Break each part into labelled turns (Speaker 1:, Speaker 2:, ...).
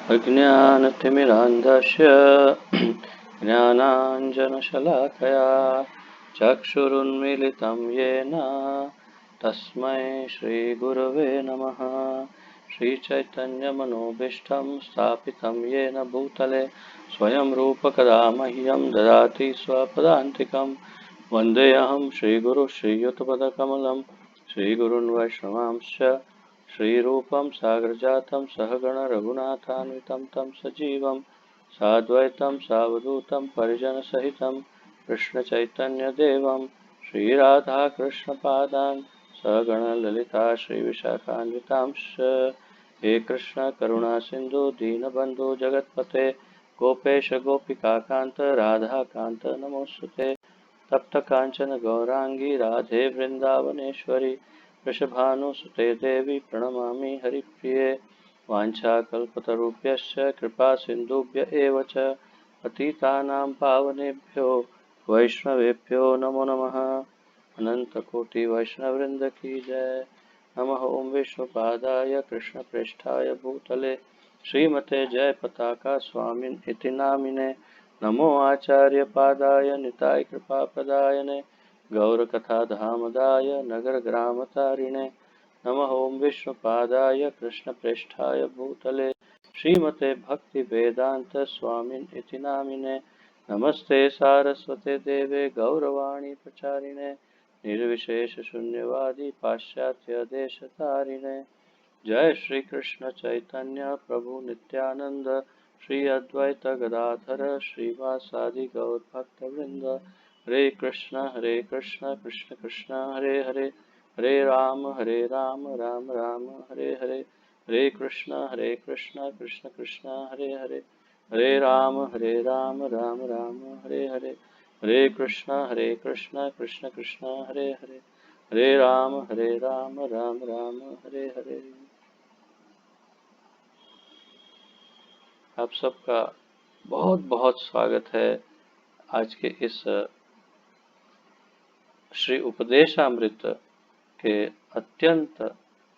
Speaker 1: अज्ञानतिमिरान्धस्य ज्ञानाञ्जनशलाकया चक्षुरुन्मीलितं येन तस्मै श्रीगुरवे नमः। श्रीचैतन्यमनोभीष्टं स्थापितं येन भूतले स्वयं रूप कदा मह्यं ददाति स्वपदान्तिकं। वन्देऽहं श्रीगुरुं श्रीयुतपदकमलं श्रीगुरून् वैष्णवांश्च श्रीरूपं साग्रजातं सहगण रघुनाथान्वितं तं सजीवं साद्वैतं सावधूतं परिजनसहितं कृष्णचैतन्यदेवं श्रीराधाकृष्णपादान् सहगण ललिता श्रीविशाखान्वितांश्च। हे कृष्ण करुणा सिन्धु दीनबन्धु जगत्पते गोपेश गोपिकान्त राधाकान्त नमोऽस्तुते। तप्त कांचन गौरांगी राधे वृंदावनेश्वरी वृषभानुसुते देवी प्रणमामि हरिप्रिये। वाञ्छाकल्पतरुभ्यश्च कृपा सिन्धुभ्य एव च पतितानां पावनेभ्यो वैष्णवेभ्यो नमो नमः। अनन्तकोटि वैष्णववृन्द की जय। नमः ओं विष्णुपादाय कृष्णप्रेष्ठाय भूतले श्रीमते जयपताका स्वामिन् इति नामिने। नमो आचार्यपादाय निताय कृपाप्रदायने गौरकथाधामदाय नगरग्रामतारिणे। नमः ओं विष्णुपादाय कृष्णप्रेष्ठाय भूतले श्रीमते भक्तिवेदान्त स्वामिन् इति नामिने। नमस्ते सारस्वते देवे गौरवाणी प्रचारिणे निर्विशेषशून्यवादी पाश्चात्यदेशतारिणे। जय श्री कृष्ण चैतन्य प्रभु नित्यानंद श्री अद्वैत गदाधर श्रीवासादि गौर भक्तवृंद। हरे कृष्ण कृष्ण कृष्ण हरे हरे हरे राम राम राम हरे हरे। हरे कृष्ण कृष्ण कृष्ण हरे हरे हरे राम राम राम हरे हरे। हरे कृष्ण कृष्ण कृष्ण हरे हरे हरे राम राम राम हरे हरे। आप सबका बहुत बहुत स्वागत है आज के इस श्री उपदेशामृत के अत्यंत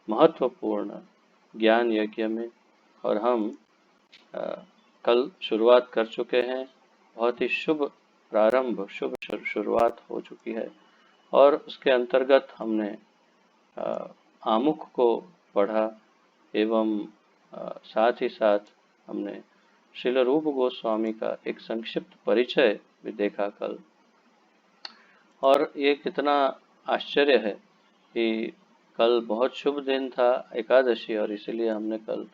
Speaker 1: महत्वपूर्ण ज्ञान यज्ञ में। और हम कल शुरुआत कर चुके हैं। बहुत ही शुभ प्रारंभ, शुभ शुरुआत हो चुकी है। और उसके अंतर्गत हमने आमुख को पढ़ा एवं साथ ही साथ हमने श्रील रूप गोस्वामी का एक संक्षिप्त परिचय भी देखा कल। और ये कितना आश्चर्य है कि कल बहुत शुभ दिन था, एकादशी, और इसीलिए हमने कल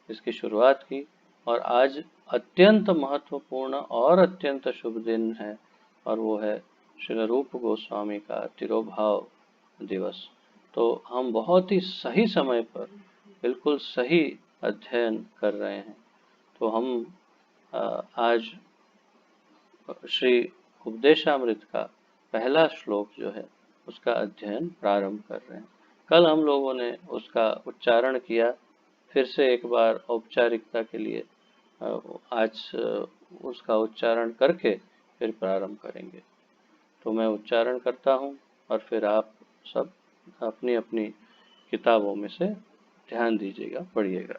Speaker 1: इसकी शुरुआत की। और आज अत्यंत महत्वपूर्ण और अत्यंत शुभ दिन है, और वो है श्रील रूप गोस्वामी का तिरोभाव दिवस। तो हम बहुत ही सही समय पर बिल्कुल सही अध्ययन कर रहे हैं। तो हम आज श्री उपदेशामृत का पहला श्लोक जो है उसका अध्ययन प्रारंभ कर रहे हैं। कल हम लोगों ने उसका उच्चारण किया, फिर से एक बार औपचारिकता के लिए आज उसका उच्चारण करके फिर प्रारंभ करेंगे। तो मैं उच्चारण करता हूँ और फिर आप सब अपनी अपनी किताबों में से ध्यान दीजिएगा, पढ़िएगा।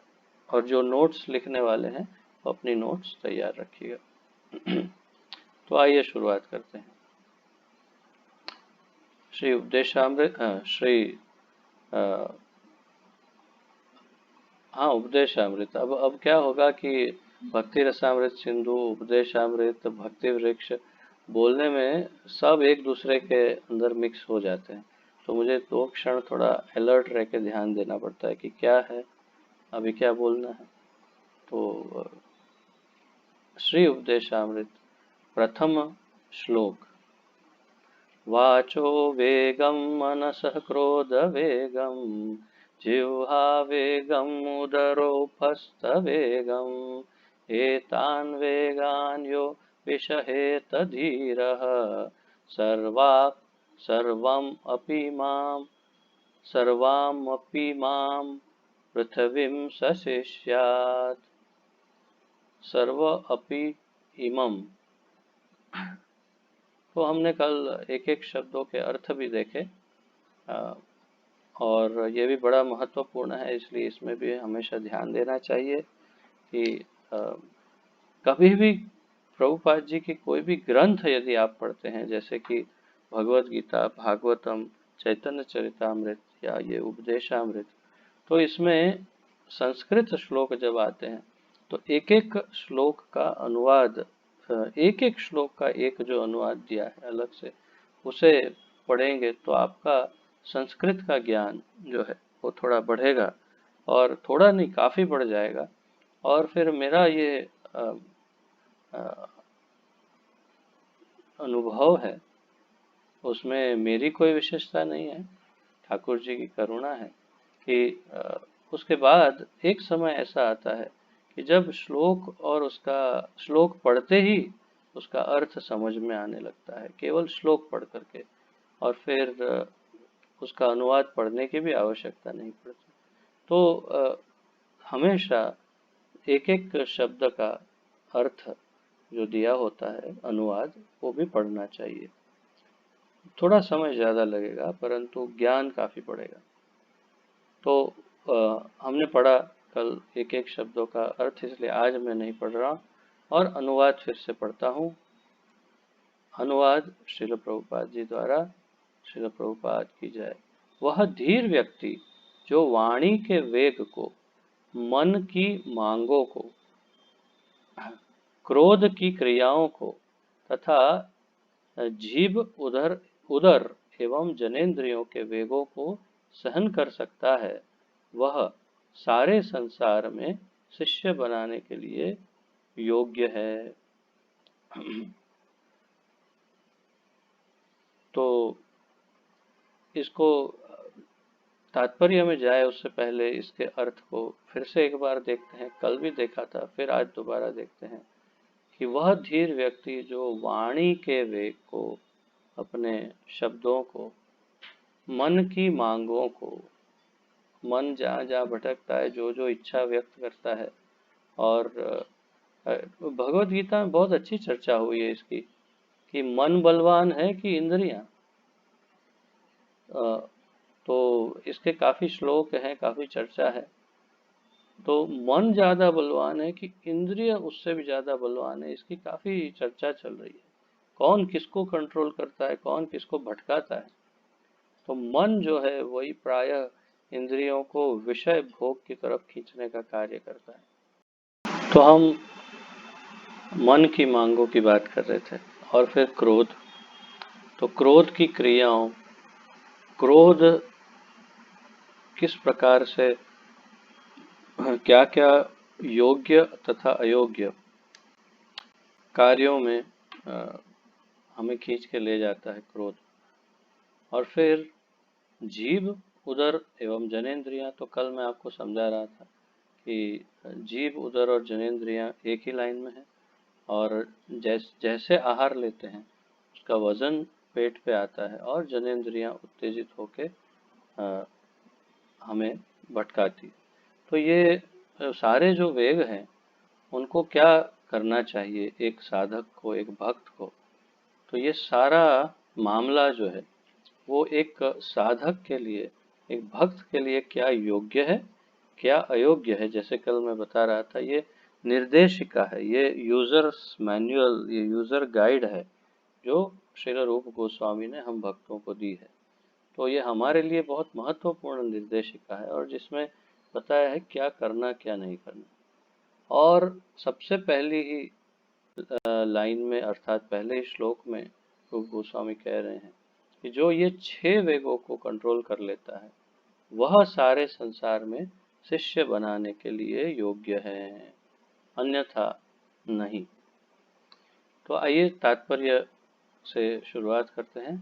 Speaker 1: और जो नोट्स लिखने वाले हैं वो अपनी नोट्स तैयार रखिएगा। तो आइए शुरुआत करते हैं। श्री उपदेशामृत उपदेशामृत। अब क्या होगा कि भक्ति रसामृत सिंधु, उपदेशामृत, भक्ति वृक्ष बोलने में सब एक दूसरे के अंदर मिक्स हो जाते हैं। तो मुझे 2 क्षण थोड़ा अलर्ट रह के ध्यान देना पड़ता है कि क्या है, अभी क्या बोलना है। तो श्री उपदेशामृत प्रथम श्लोक। वाचो वेगं मनसः क्रोध वेगं जिह्वा वेगं उदरोपस्थवेगं एतान् वेगान् यो विषहेत धीरः सर्वामपि मां पृथिवीं सशिष्यात्। सर्व अपि इमं। तो हमने कल एक एक शब्दों के अर्थ भी देखे, और ये भी बड़ा महत्वपूर्ण है, इसलिए इसमें भी हमेशा ध्यान देना चाहिए कि कभी भी प्रभुपाद जी की कोई भी ग्रंथ यदि आप पढ़ते हैं, जैसे कि भगवत गीता, भागवतम, चैतन्य चरितामृत या ये उपदेशामृत, तो इसमें संस्कृत श्लोक जब आते हैं तो एक एक श्लोक का अनुवाद, एक एक श्लोक का एक जो अनुवाद दिया है अलग से, उसे पढ़ेंगे तो आपका संस्कृत का ज्ञान जो है वो थोड़ा बढ़ेगा, और थोड़ा नहीं काफी बढ़ जाएगा। और फिर मेरा ये अ, अ, अनुभव है, उसमें मेरी कोई विशेषता नहीं है, ठाकुर जी की करुणा है कि उसके बाद एक समय ऐसा आता है कि जब श्लोक और उसका श्लोक पढ़ते ही उसका अर्थ समझ में आने लगता है, केवल श्लोक पढ़ करके, और फिर उसका अनुवाद पढ़ने की भी आवश्यकता नहीं पड़ती। तो हमेशा एक एक शब्द का अर्थ जो दिया होता है अनुवाद, वो भी पढ़ना चाहिए। थोड़ा समय ज़्यादा लगेगा परंतु ज्ञान काफ़ी बढ़ेगा। तो हमने पढ़ा कल एक एक शब्दों का अर्थ, इसलिए आज मैं नहीं पढ़ रहा और अनुवाद फिर से पढ़ता हूँ। अनुवाद श्रील प्रभुपाद जी द्वारा। श्रील प्रभुपाद की जय। वह धीर व्यक्ति जो वाणी के वेग को, मन की मांगों को, क्रोध की क्रियाओं को तथा जीभ, उदर उदर एवं जनेंद्रियों के वेगों को सहन कर सकता है, वह सारे संसार में शिष्य बनाने के लिए योग्य है। तो इसको तात्पर्य में जाए उससे पहले इसके अर्थ को फिर से एक बार देखते हैं। कल भी देखा था, फिर आज दोबारा देखते हैं कि वह धीर व्यक्ति जो वाणी के वेग को, अपने शब्दों को, मन की मांगों को, मन जहाँ जहाँ भटकता है, जो जो इच्छा व्यक्त करता है, और भगवत गीता में बहुत अच्छी चर्चा हुई है इसकी कि मन बलवान है कि इंद्रियां। तो इसके काफी श्लोक हैं, काफी चर्चा है। तो मन ज्यादा बलवान है कि इंद्रिय उससे भी ज्यादा बलवान है, इसकी काफी चर्चा चल रही है। कौन किसको कंट्रोल करता है, कौन किसको भटकाता है। तो मन जो है वही प्रायः इंद्रियों को विषय भोग की तरफ खींचने का कार्य करता है। तो हम मन की मांगों की बात कर रहे थे, और फिर क्रोध। तो क्रोध की क्रियाओं, क्रोध किस प्रकार से क्या क्या योग्य तथा अयोग्य कार्यों में हमें खींच के ले जाता है क्रोध। और फिर जीभ, उदर एवं जनेंद्रियां, तो कल मैं आपको समझा रहा था कि जीभ, उदर और जनेंद्रियां एक ही लाइन में है, और जैसे आहार लेते हैं उसका वजन पेट पे आता है, और जनेंद्रियां उत्तेजित होके हमें भटकाती है। तो ये सारे जो वेग हैं उनको क्या करना चाहिए एक साधक को, एक भक्त को। तो ये सारा मामला जो है वो एक साधक के लिए, एक भक्त के लिए क्या योग्य है, क्या अयोग्य है, जैसे कल मैं बता रहा था, ये निर्देशिका है, ये यूजर्स मैनुअल, ये यूजर गाइड है जो श्रील रूप गोस्वामी ने हम भक्तों को दी है। तो ये हमारे लिए बहुत महत्वपूर्ण निर्देशिका है, और जिसमें बताया है क्या करना क्या नहीं करना। और सबसे पहली ही लाइन में, अर्थात पहले ही श्लोक में रूप गोस्वामी कह रहे हैं कि जो ये 6 वेगों को कंट्रोल कर लेता है वह सारे संसार में शिष्य बनाने के लिए योग्य है, अन्यथा नहीं। तो आइए तात्पर्य से शुरुआत करते हैं।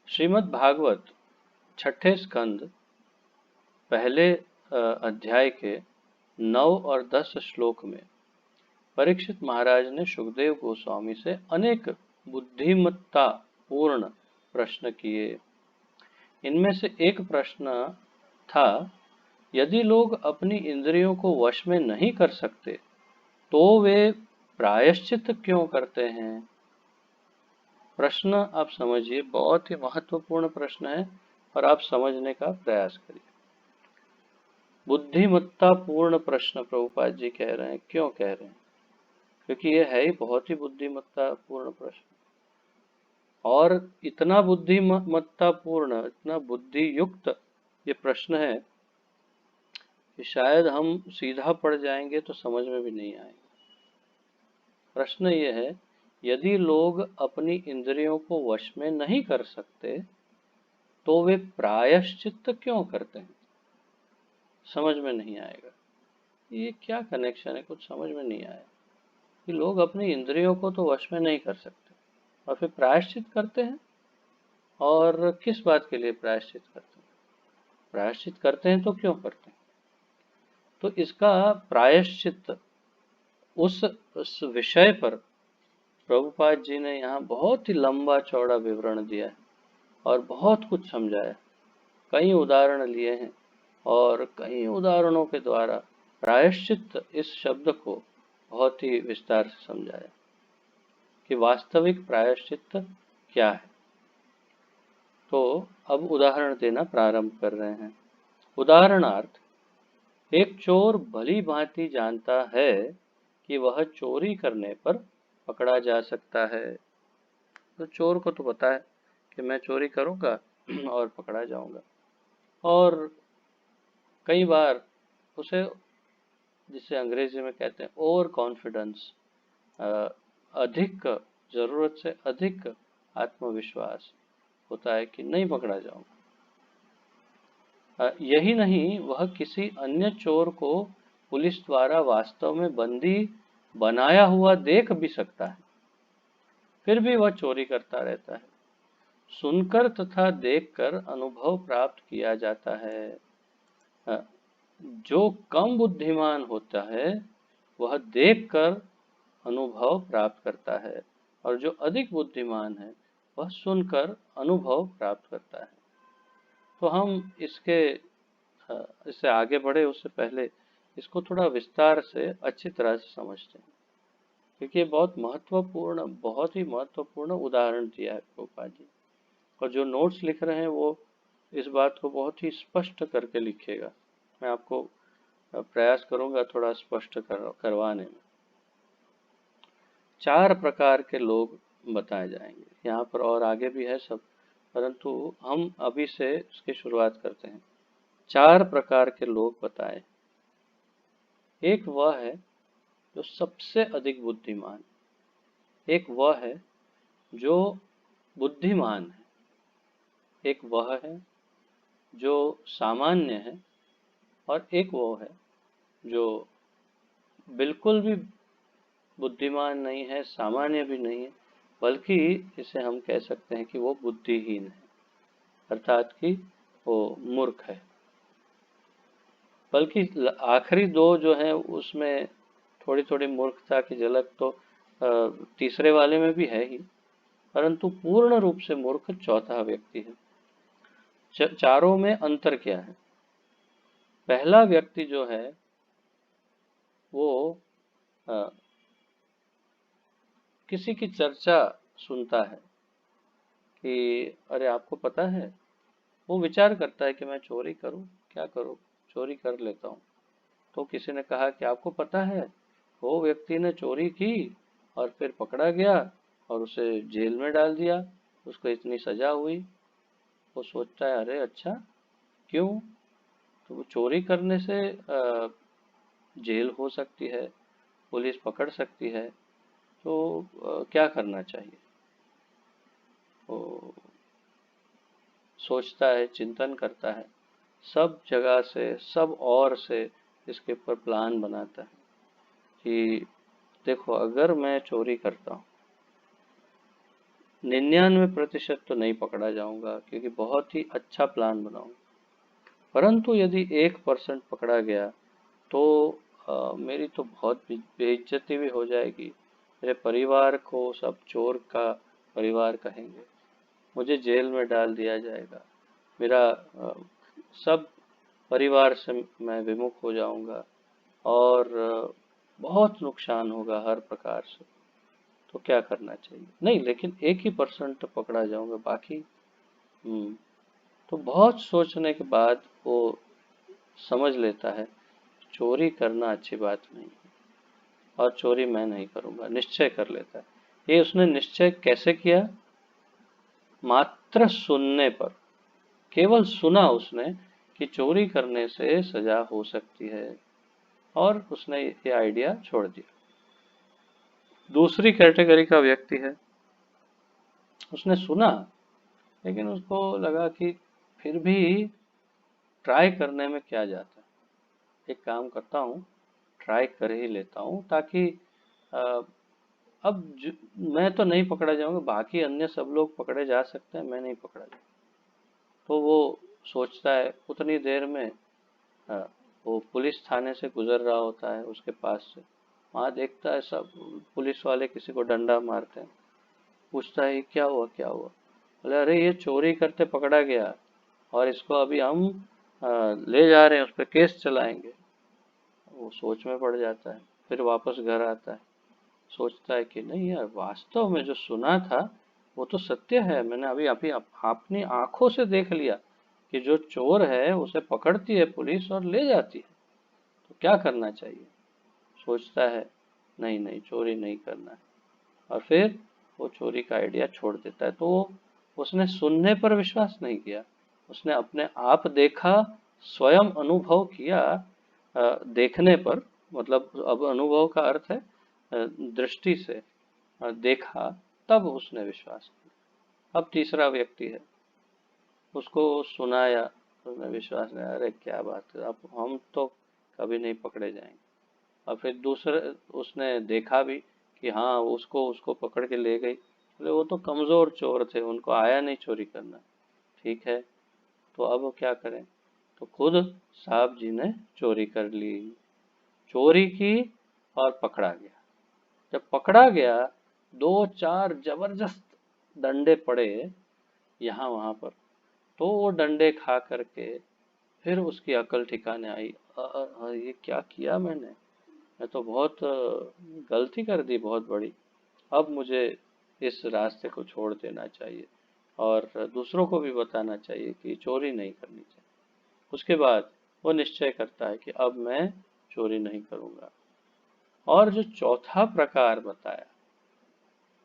Speaker 1: श्रीमद् भागवत छठे स्कंद पहले अध्याय के 9 और 10 श्लोक में परीक्षित महाराज ने सुखदेव गोस्वामी से अनेक बुद्धिमत्ता पूर्ण प्रश्न किए। इनमें से एक प्रश्न था, यदि लोग अपनी इंद्रियों को वश में नहीं कर सकते तो वे प्रायश्चित क्यों करते हैं। प्रश्न आप समझिए, बहुत ही महत्वपूर्ण प्रश्न है, और आप समझने का प्रयास करिए। बुद्धिमत्ता पूर्ण प्रश्न प्रभुपाद जी कह रहे हैं। क्यों कह रहे हैं? क्योंकि ये है ही बहुत ही बुद्धिमत्ता पूर्ण प्रश्न, और इतना बुद्धिमत्ता पूर्ण, इतना बुद्धि युक्त ये प्रश्न है कि शायद हम सीधा पढ़ जाएंगे तो समझ में भी नहीं आएगा। प्रश्न ये है, यदि लोग अपनी इंद्रियों को वश में नहीं कर सकते तो वे प्रायश्चित्त क्यों करते हैं? समझ में नहीं आएगा। ये क्या कनेक्शन है, कुछ समझ में नहीं आया कि लोग अपनी इंद्रियों को तो वश में नहीं कर सकते और फिर प्रायश्चित करते हैं। और किस बात के लिए प्रायश्चित करते हैं? प्रायश्चित करते हैं तो क्यों करते हैं? तो इसका प्रायश्चित उस विषय पर प्रभुपाद जी ने यहाँ बहुत ही लंबा चौड़ा विवरण दिया है और बहुत कुछ समझाया। कई उदाहरण लिए हैं और कई उदाहरणों के द्वारा प्रायश्चित इस शब्द को बहुत ही विस्तार से समझाया कि वास्तविक प्रायश्चित क्या है। तो अब उदाहरण देना प्रारंभ कर रहे हैं। उदाहरणार्थ, एक चोर भली भांति जानता है कि वह चोरी करने पर पकड़ा जा सकता है। तो चोर को तो पता है कि मैं चोरी करूंगा और पकड़ा जाऊंगा, और कई बार उसे, जिसे अंग्रेजी में कहते हैं ओवर कॉन्फिडेंस, अधिक, जरूरत से अधिक आत्मविश्वास होता है कि नहीं पकड़ा जाऊंगा। यही नहीं, वह किसी अन्य चोर को पुलिस द्वारा वास्तव में बंदी बनाया हुआ देख भी सकता है, फिर भी वह चोरी करता रहता है। सुनकर तथा देखकर अनुभव प्राप्त किया जाता है। जो कम बुद्धिमान होता है वह देखकर अनुभव प्राप्त करता है, और जो अधिक बुद्धिमान है वह सुनकर अनुभव प्राप्त करता है। तो हम इससे आगे बढ़े उससे पहले इसको थोड़ा विस्तार से अच्छी तरह से समझते हैं, क्योंकि ये बहुत महत्वपूर्ण, बहुत ही महत्वपूर्ण उदाहरण दिया है प्रभुपाद जी। और जो नोट्स लिख रहे हैं वो इस बात को बहुत ही स्पष्ट करके लिखेगा। मैं आपको प्रयास करूंगा थोड़ा स्पष्ट करवाने में। 4 प्रकार के लोग बताए जाएंगे यहाँ पर, और आगे भी है सब, परंतु हम अभी से इसकी शुरुआत करते हैं। 4 प्रकार के लोग बताए। एक वह है जो सबसे अधिक बुद्धिमान, एक वह है जो बुद्धिमान है, एक वह है जो सामान्य है, और एक वो है जो बिल्कुल भी बुद्धिमान नहीं है, सामान्य भी नहीं है, बल्कि इसे हम कह सकते हैं कि वो बुद्धिहीन है, अर्थात कि वो मूर्ख है। बल्कि आखिरी 2 जो हैं उसमें थोड़ी थोड़ी मूर्खता की झलक तो तीसरे वाले में भी है ही, परंतु पूर्ण रूप से मूर्ख चौथा व्यक्ति है। चारों में अंतर क्या है? पहला व्यक्ति जो है वो किसी की चर्चा सुनता है कि अरे आपको पता है, वो विचार करता है कि मैं चोरी करूं, क्या करूं, चोरी कर लेता हूं। तो किसी ने कहा कि आपको पता है वो व्यक्ति ने चोरी की और फिर पकड़ा गया और उसे जेल में डाल दिया, उसको इतनी सजा हुई। वो सोचता है अरे अच्छा, क्यों? तो वो चोरी करने से जेल हो सकती है, पुलिस पकड़ सकती है, तो क्या करना चाहिए? वो सोचता है, चिंतन करता है, सब जगह से, सब ओर से इसके ऊपर प्लान बनाता है कि देखो अगर मैं चोरी करता हूँ 99% तो नहीं पकड़ा जाऊंगा क्योंकि बहुत ही अच्छा प्लान बनाऊंगा, परंतु यदि 1% पकड़ा गया तो मेरी तो बहुत बेइज्जती भी हो जाएगी, मेरे परिवार को सब चोर का परिवार कहेंगे, मुझे जेल में डाल दिया जाएगा, मेरा सब परिवार से मैं विमुख हो जाऊंगा और बहुत नुकसान होगा हर प्रकार से। तो क्या करना चाहिए? नहीं, लेकिन 1% तो पकड़ा जाऊंगा, बाकी तो बहुत सोचने के बाद वो समझ लेता है चोरी करना अच्छी बात नहीं है और चोरी मैं नहीं करूंगा, निश्चय कर लेता है। ये उसने निश्चय कैसे किया? मात्र सुनने पर, केवल सुना उसने कि चोरी करने से सजा हो सकती है और उसने ये आइडिया छोड़ दिया। दूसरी कैटेगरी का व्यक्ति है, उसने सुना लेकिन उसको लगा कि फिर भी ट्राई करने में क्या जाता है, एक काम करता हूँ, ट्राई कर ही लेता हूँ ताकि अ, मैं तो नहीं पकड़ा जाऊंगा, बाकी अन्य सब लोग पकड़े जा सकते हैं, मैं नहीं पकड़ा जाऊंगा। तो वो सोचता है, उतनी देर में वो पुलिस थाने से गुजर रहा होता है, उसके पास से वहाँ देखता है सब पुलिस वाले किसी को डंडा मारते हैं। पूछता है क्या हुआ क्या हुआ? बोले अरे ये चोरी करते पकड़ा गया और इसको अभी हम ले जा रहे हैं, उस पर केस चलाएंगे। वो सोच में पड़ जाता है, फिर वापस घर आता है, सोचता है कि नहीं यार, वास्तव में जो सुना था वो तो सत्य है, मैंने अभी अभी अपनी आंखों से देख लिया कि जो चोर है उसे पकड़ती है पुलिस और ले जाती है, तो क्या करना चाहिए? सोचता है नहीं नहीं, चोरी नहीं करना है, और फिर वो चोरी का आइडिया छोड़ देता है। तो उसने सुनने पर विश्वास नहीं किया, उसने अपने आप देखा, स्वयं अनुभव किया। देखने पर मतलब अब अनुभव का अर्थ है दृष्टि से देखा, तब उसने विश्वास किया। अब तीसरा व्यक्ति है, उसको सुनाया, उसने विश्वास नहीं, अरे क्या बात है, अब हम तो कभी नहीं पकड़े जाएंगे। और फिर दूसरे उसने देखा भी कि हाँ उसको उसको पकड़ के ले गई, बोले वो तो कमजोर चोर थे, उनको आया नहीं चोरी करना। ठीक है, तो अब वो क्या करें? तो खुद साहब जी ने चोरी कर ली, चोरी की और पकड़ा गया। जब पकड़ा गया, दो चार जबरदस्त डंडे पड़े यहाँ वहां पर, तो वो डंडे खा करके फिर उसकी अकल ठिकाने आई। ये क्या किया मैंने, मैं तो बहुत गलती कर दी बहुत बड़ी, अब मुझे इस रास्ते को छोड़ देना चाहिए और दूसरों को भी बताना चाहिए कि चोरी नहीं करनी चाहिए। उसके बाद वो निश्चय करता है कि अब मैं चोरी नहीं करूंगा। और जो चौथा प्रकार बताया,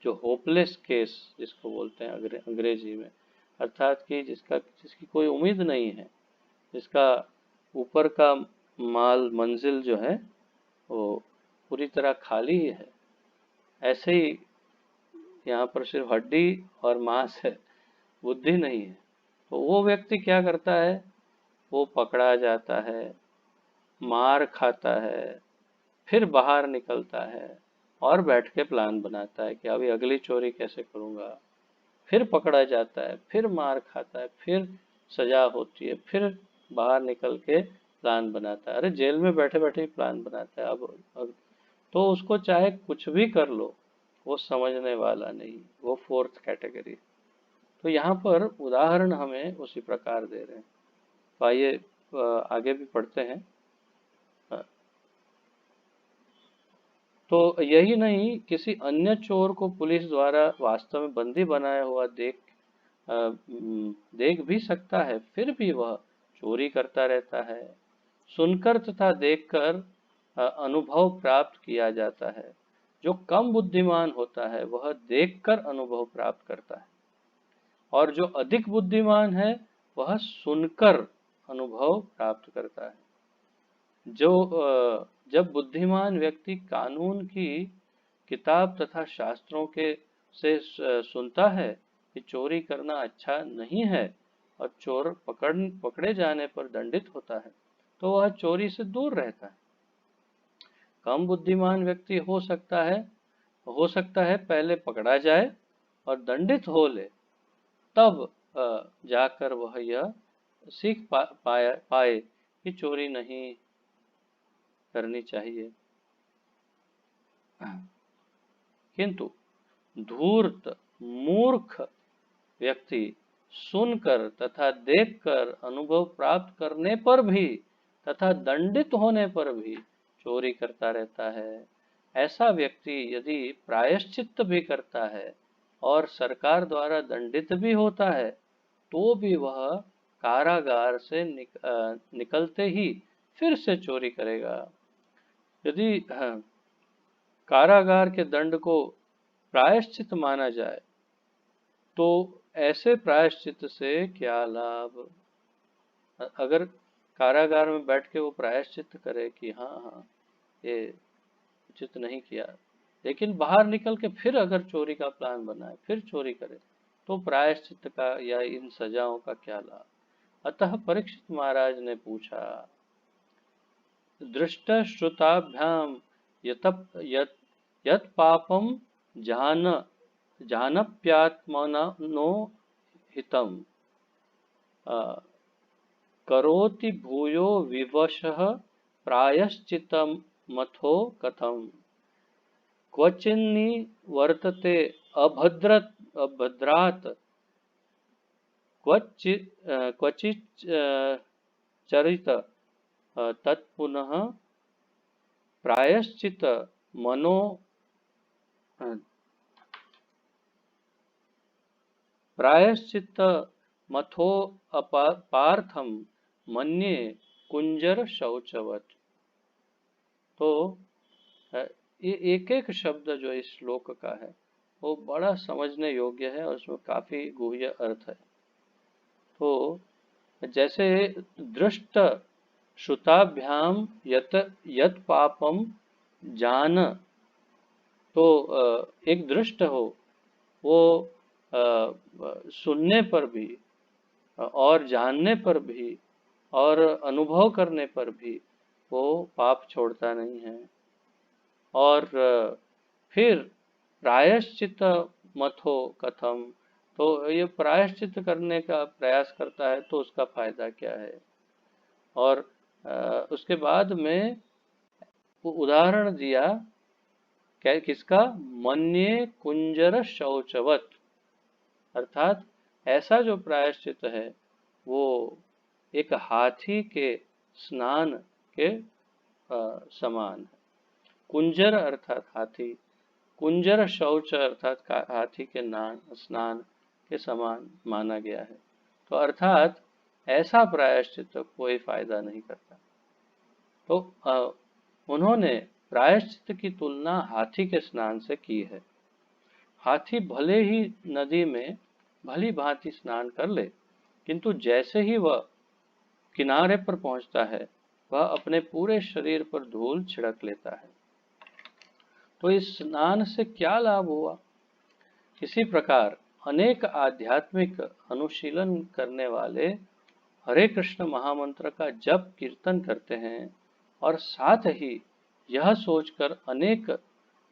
Speaker 1: जो होपलेस केस जिसको बोलते हैं अंग्रेजी में, अर्थात कि जिसकी कोई उम्मीद नहीं है, जिसका ऊपर का माल मंजिल जो है वो पूरी तरह खाली ही है, ऐसे ही यहाँ पर सिर्फ हड्डी और मांस है, बुद्धि नहीं है। तो वो व्यक्ति क्या करता है, वो पकड़ा जाता है, मार खाता है, फिर बाहर निकलता है और बैठ के प्लान बनाता है कि अभी अगली चोरी कैसे करूंगा। फिर पकड़ा जाता है, फिर मार खाता है, फिर सजा होती है, फिर बाहर निकल के प्लान बनाता है। अरे जेल में बैठे बैठे ही प्लान बनाता है। अब तो उसको चाहे कुछ भी कर लो, वो समझने वाला नहीं, वो फोर्थ कैटेगरी। तो यहाँ पर उदाहरण हमें उसी प्रकार दे रहे हैं। तो आइए आगे भी पढ़ते हैं। अ, तो यही नहीं, किसी अन्य चोर को पुलिस द्वारा वास्तव में बंदी बनाया हुआ देख भी सकता है, फिर भी वह चोरी करता रहता है। सुनकर तथा देखकर अनुभव प्राप्त किया जाता है। जो कम बुद्धिमान होता है वह देखकर अनुभव प्राप्त करता है, और जो अधिक बुद्धिमान है वह सुनकर अनुभव प्राप्त करता है। जब बुद्धिमान व्यक्ति कानून की किताब तथा शास्त्रों के से सुनता है कि चोरी करना अच्छा नहीं है और चोर पकड़े जाने पर दंडित होता है, तो वह चोरी से दूर रहता है। कम बुद्धिमान व्यक्ति हो सकता है पहले पकड़ा जाए और दंडित हो ले, तब जाकर वह यह सीख पाए कि चोरी नहीं करनी चाहिए। किंतु धूर्त मूर्ख व्यक्ति सुनकर तथा देखकर अनुभव प्राप्त करने पर भी तथा दंडित होने पर भी चोरी करता रहता है। ऐसा व्यक्ति यदि प्रायश्चित्त भी करता है और सरकार द्वारा दंडित भी होता है, तो भी वह कारागार से निकलते ही फिर से चोरी करेगा। यदि कारागार के दंड को प्रायश्चित माना जाए तो ऐसे प्रायश्चित से क्या लाभ। अगर कारागार में बैठ के वो प्रायश्चित करे कि हाँ हाँ ये उचित नहीं किया, लेकिन बाहर निकल के फिर अगर चोरी का प्लान बनाए फिर चोरी करे, तो प्रायश्चित का या इन सजाओं का क्या लाभ। अतः परीक्षित महाराज ने पूछा, दृष्ट श्रुताभ्याम यत पापम जानप्यात्मनो हितम करोति भूयो विवशः प्रायश्चितमथो कथम। क्वचिन्नि वर्तते अभद्रात् क्वचिच्चरित तत्पुनः प्रायश्चित मनो प्रायश्चित मथो पार्थम मन्ये कुंजर शौचवत। तो ये एक एक शब्द जो इस श्लोक का है वो बड़ा समझने योग्य है और उसमें काफी गुह्य अर्थ है। तो जैसे दृष्ट श्रुताभ्याम यत पापम जान, तो एक दृष्ट हो वो सुनने पर भी और जानने पर भी और अनुभव करने पर भी वो पाप छोड़ता नहीं है। और फिर प्रायश्चित मथो कथम, तो ये प्रायश्चित करने का प्रयास करता है तो उसका फायदा क्या है। और उसके बाद में उदाहरण दिया क्या, किसका, मन्ये कुंजर शौचवत, अर्थात ऐसा जो प्रायश्चित है वो एक हाथी के स्नान के समान है। कुंजर अर्थात हाथी, कुंजर शौच अर्थात हाथी के स्नान के समान माना गया है। तो अर्थात ऐसा प्रायश्चित कोई फायदा नहीं करता। तो उन्होंने प्रायश्चित की तुलना हाथी के स्नान से की है। हाथी भले ही नदी में भली भांति स्नान कर ले, किंतु जैसे ही वह किनारे पर पहुंचता है वह अपने पूरे शरीर पर धूल छिड़क लेता है। तो इस स्नान से क्या लाभ हुआ। इसी प्रकार अनेक आध्यात्मिक अनुशीलन करने वाले हरे कृष्ण महामंत्र का जप कीर्तन करते हैं और साथ ही यह सोचकर अनेक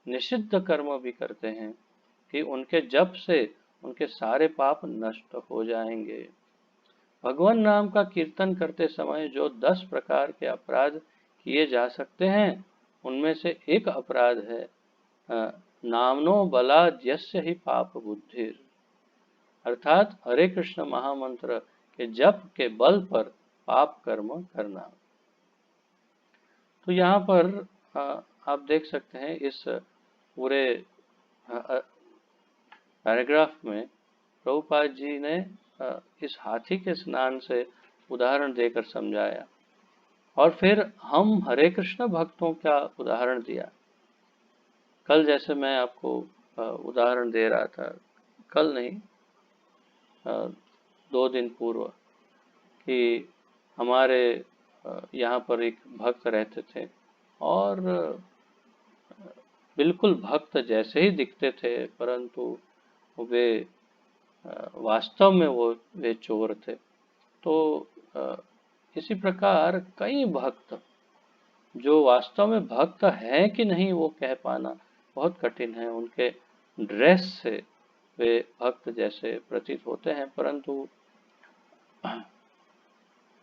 Speaker 1: निषिद्ध कर्म भी करते हैं कि उनके जप से उनके सारे पाप नष्ट हो जाएंगे। भगवान नाम का कीर्तन करते समय जो 10 प्रकार के अपराध किए जा सकते हैं उनमें से एक अपराध है नामनो बलाद्यस्य ही पाप बुद्धिर, अर्थात हरे कृष्ण महामंत्र के जप के बल पर पाप कर्म करना। तो यहाँ पर आप देख सकते हैं इस पूरे पैराग्राफ में प्रभुपाद जी ने इस हाथी के स्नान से उदाहरण देकर समझाया और फिर हम हरे कृष्ण भक्तों का उदाहरण दिया। कल जैसे मैं आपको उदाहरण दे रहा था, कल नहीं 2 दिन पूर्व, कि हमारे यहाँ पर एक भक्त रहते थे और बिल्कुल भक्त जैसे ही दिखते थे, परंतु वे वास्तव में वे चोर थे। तो इसी प्रकार कई भक्त जो वास्तव में भक्त हैं कि नहीं वो कह पाना बहुत कठिन है। उनके ड्रेस से वे भक्त जैसे प्रतीत होते हैं, परंतु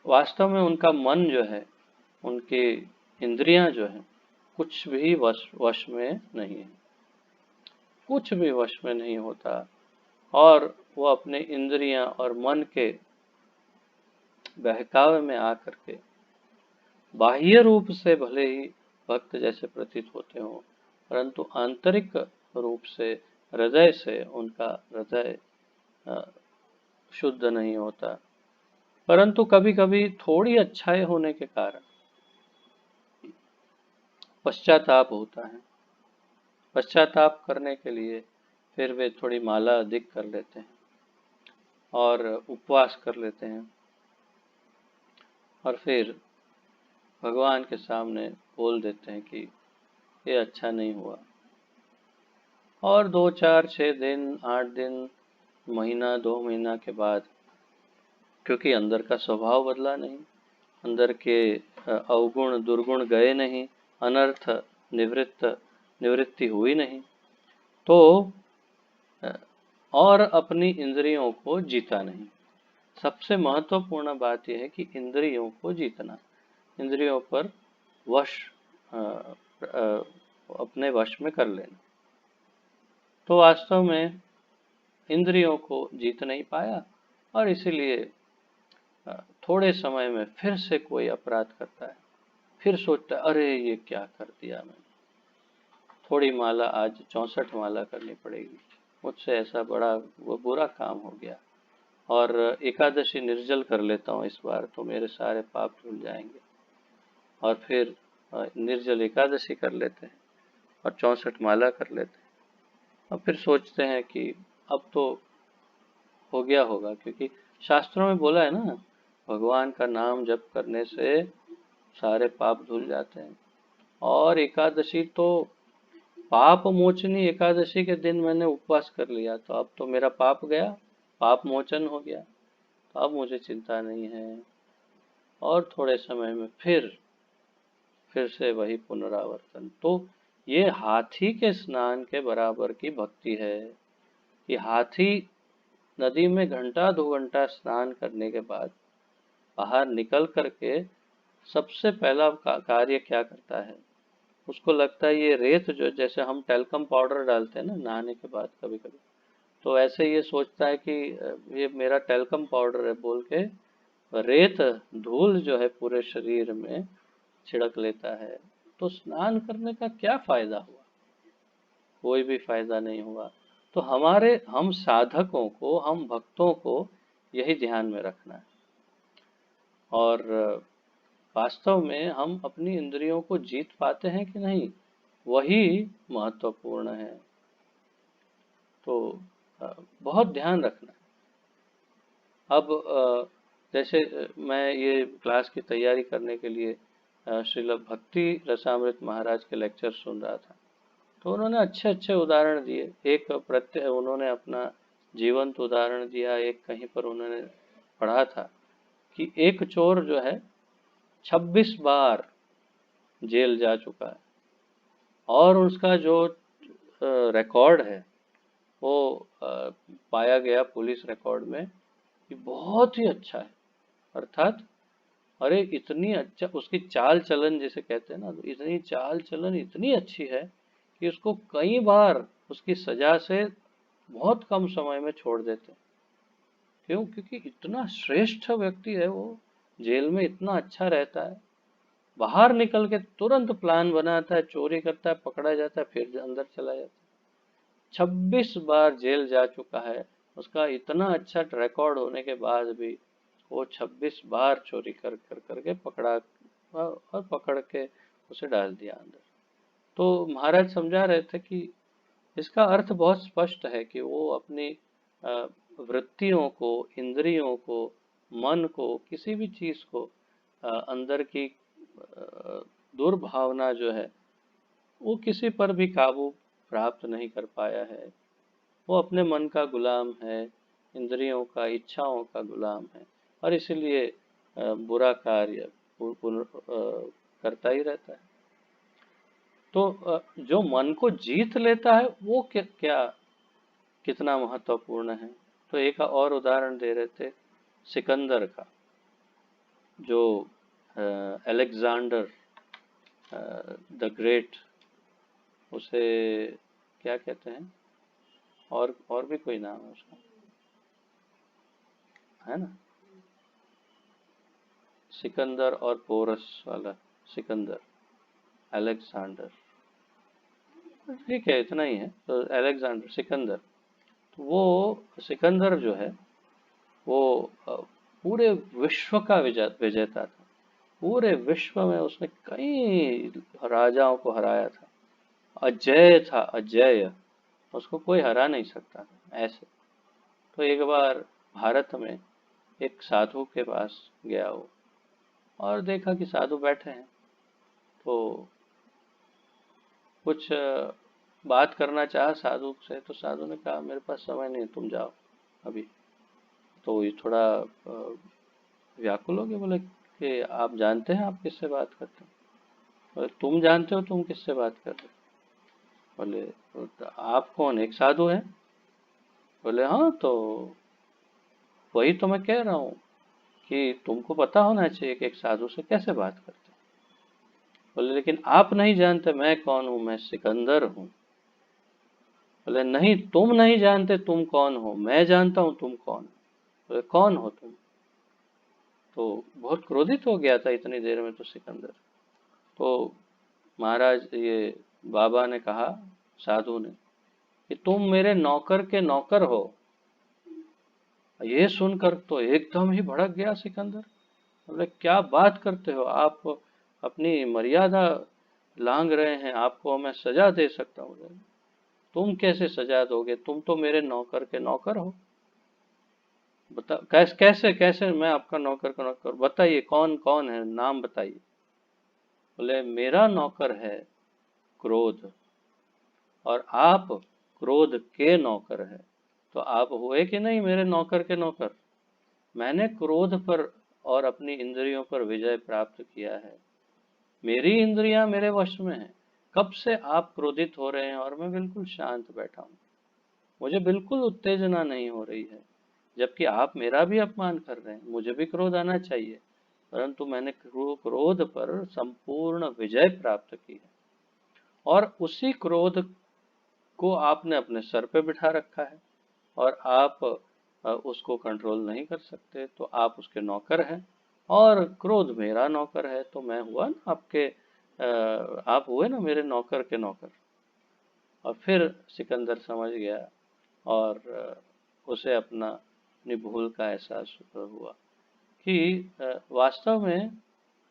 Speaker 1: वास्तव में उनका मन जो है, उनकी इंद्रियां जो है, कुछ भी वश में नहीं है, कुछ भी वश में नहीं होता। और वो अपने इंद्रियां और मन के बहकावे में आकर के बाह्य रूप से भले ही भक्त जैसे प्रतीत होते हों, परंतु आंतरिक रूप से हृदय से उनका हृदय शुद्ध नहीं होता। परंतु कभी कभी थोड़ी अच्छाई होने के कारण पश्चाताप होता है। पश्चाताप करने के लिए फिर वे थोड़ी माला अधिक कर लेते हैं और उपवास कर लेते हैं और फिर भगवान के सामने बोल देते हैं कि ये अच्छा नहीं हुआ। और 2 4 6 दिन 8 दिन महीना 2 महीना के बाद, क्योंकि अंदर का स्वभाव बदला नहीं, अंदर के अवगुण दुर्गुण गए नहीं, अनर्थ निवृत्ति हुई नहीं, तो और अपनी इंद्रियों को जीता नहीं। सबसे महत्वपूर्ण बात यह है कि इंद्रियों को जीतना, इंद्रियों पर वश अपने वश में कर लेना। तो वास्तव में इंद्रियों को जीत नहीं पाया और इसीलिए थोड़े समय में फिर से कोई अपराध करता है, फिर सोचता है अरे ये क्या कर दिया मैंने, थोड़ी माला आज 64 माला करनी पड़ेगी, मुझसे ऐसा बड़ा वो बुरा काम हो गया, और एकादशी निर्जल कर लेता हूँ इस बार तो मेरे सारे पाप धुल जाएंगे। और फिर निर्जल एकादशी कर लेते हैं और 64 माला कर लेते हैं और फिर सोचते हैं कि अब तो हो गया होगा, क्योंकि शास्त्रों में बोला है ना, भगवान का नाम जप करने से सारे पाप धुल जाते हैं। और एकादशी तो पाप मोचनी एकादशी के दिन मैंने उपवास कर लिया, तो अब तो मेरा पाप गया, पाप मोचन हो गया, तो अब मुझे चिंता नहीं है। और थोड़े समय में फिर से वही पुनरावर्तन। तो ये हाथी के स्नान के बराबर की भक्ति है कि हाथी नदी में घंटा 2 घंटा स्नान करने के बाद बाहर निकल करके सबसे पहला कार्य क्या करता है, उसको लगता है ये रेत जो, जैसे हम टेल्कम पाउडर डालते हैं ना नहाने के बाद कभी कभी, तो ऐसे ये सोचता है कि ये मेरा टेल्कम पाउडर है बोल के रेत धूल जो है पूरे शरीर में छिड़क लेता है। तो स्नान करने का क्या फायदा हुआ, कोई भी फायदा नहीं हुआ। तो हम साधकों को, हम भक्तों को यही ध्यान में रखना है। और वास्तव में हम अपनी इंद्रियों को जीत पाते हैं कि नहीं, वही महत्वपूर्ण है। तो बहुत ध्यान रखना है। अब जैसे मैं ये क्लास की तैयारी करने के लिए श्रील भक्ति रसामृत महाराज के लेक्चर सुन रहा था, तो उन्होंने अच्छे अच्छे उदाहरण दिए। एक उन्होंने अपना जीवंत उदाहरण दिया। एक कहीं पर उन्होंने पढ़ा था कि एक चोर जो है 26 बार जेल जा चुका है और उसका जो रिकॉर्ड है वो पाया गया पुलिस रिकॉर्ड में कि बहुत ही अच्छा है। अर्थात अरे इतनी अच्छा उसकी चाल चलन जिसे कहते हैं ना, तो इतनी चाल चलन इतनी अच्छी है कि उसको कई बार उसकी सजा से बहुत कम समय में छोड़ देते हैं। क्यों? क्योंकि इतना श्रेष्ठ व्यक्ति है वो, जेल में इतना अच्छा रहता है, बाहर निकल के तुरंत प्लान बनाता है, चोरी करता है, पकड़ा जाता है, फिर अंदर चला जाता है। 26 बार जेल जा चुका है, उसका इतना अच्छा रिकॉर्ड होने के बाद भी वो 26 बार चोरी कर कर करके पकड़ा और पकड़ के उसे डाल दिया अंदर। तो महाराज समझा रहे थे कि इसका अर्थ बहुत स्पष्ट है कि वो अपनी वृत्तियों को, इंद्रियों को, मन को, किसी भी चीज को, अंदर की दुर्भावना जो है वो किसी पर भी काबू प्राप्त नहीं कर पाया है। वो अपने मन का गुलाम है, इंद्रियों का, इच्छाओं का गुलाम है, और इसलिए बुरा कार्य करता ही रहता है। तो जो मन को जीत लेता है वो क्या कितना महत्वपूर्ण है। तो एक और उदाहरण दे रहे थे सिकंदर का, जो अलेक्जेंडर द ग्रेट, उसे क्या कहते हैं, और भी कोई नाम है उसका, है ना, सिकंदर और पोरस वाला सिकंदर, अलेक्जेंडर, ठीक है इतना ही है। तो अलेक्जेंडर सिकंदर, तो वो सिकंदर जो है वो पूरे विश्व का विजेता था। पूरे विश्व में उसने कई राजाओं को हराया था। अजय था, अजय। उसको कोई हरा नहीं सकता था ऐसे। तो एक बार भारत में एक साधु के पास गया वो, और देखा कि साधु बैठे हैं। तो कुछ बात करना चाहा साधु से, तो साधु ने कहा मेरे पास समय नहीं, तुम जाओ अभी। तो ये थोड़ा व्याकुल हो गए, बोले कि आप जानते हैं आप किससे बात करते हैं? बोले तुम जानते हो तुम किससे बात कर रहे हो? बोले "तो आप कौन, एक साधु हैं?" बोले हाँ, तो वही तो मैं कह रहा हूँ कि तुमको पता होना चाहिए कि एक साधु से कैसे बात करते हैं। बोले लेकिन आप नहीं जानते मैं कौन हूँ, मैं सिकंदर हूँ। बोले नहीं, तुम नहीं जानते तुम कौन हो, मैं जानता हूँ तुम कौन हो। बोले कौन हो तुम? तो बहुत क्रोधित हो गया था इतनी देर में तो सिकंदर। तो महाराज, ये बाबा ने कहा, साधु ने, कि तुम मेरे नौकर के नौकर हो। ये सुनकर तो एकदम ही भड़क गया सिकंदर। बोले क्या बात करते हो आप, अपनी मर्यादा लांघ रहे हैं, आपको मैं सजा दे सकता हूँ। तुम कैसे सजा दोगे, तुम तो मेरे नौकर के नौकर हो। बता कैसे कैसे कैसे मैं आपका नौकर का नौकर, बताइए कौन कौन है, नाम बताइए। बोले मेरा नौकर है क्रोध, और आप क्रोध के नौकर है। तो आप हुए कि नहीं मेरे नौकर के नौकर? मैंने क्रोध पर और अपनी इंद्रियों पर विजय प्राप्त किया है। मेरी इंद्रियां मेरे वश में है। कब से आप क्रोधित हो रहे हैं और मैं बिल्कुल शांत बैठा हूँ। मुझे बिल्कुल उत्तेजना नहीं हो रही है। जबकि आप मेरा भी अपमान कर रहे हैं, मुझे भी क्रोध आना चाहिए, परंतु मैंने क्रोध पर संपूर्ण विजय प्राप्त की है। और उसी क्रोध को आपने अपने सर पे बिठा रखा है, और आप उसको कंट्रोल नहीं कर सकते, तो आप उसके नौकर हैं। और क्रोध मेरा नौकर है, तो मैं हुआ ना आपके आप हुए ना मेरे नौकर के नौकर। और फिर सिकंदर समझ गया, और उसे अपनी भूल का एहसास हुआ कि वास्तव में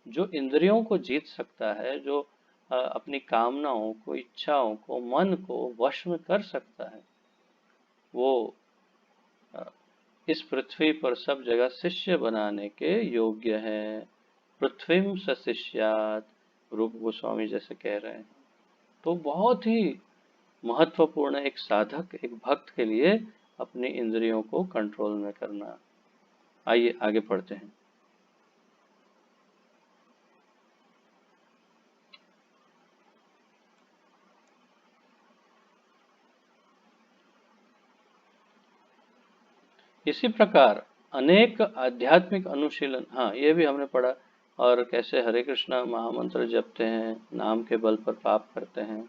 Speaker 1: जो इंद्रियों को जीत सकता है, जो अपनी कामनाओं को, इच्छाओं को, मन को वश में कर सकता है, वो अ, इस पृथ्वी पर सब जगह शिष्य बनाने के योग्य है। पृथ्वीम स शिष्यात्, रूप गोस्वामी जैसे कह रहे हैं। तो बहुत ही महत्वपूर्ण एक साधक, एक भक्त के लिए अपनी इंद्रियों को कंट्रोल में करना। आइए आगे पढ़ते हैं। इसी प्रकार अनेक आध्यात्मिक अनुशीलन, हाँ ये भी हमने पढ़ा, और कैसे हरे कृष्णा महामंत्र जपते हैं, नाम के बल पर पाप करते हैं।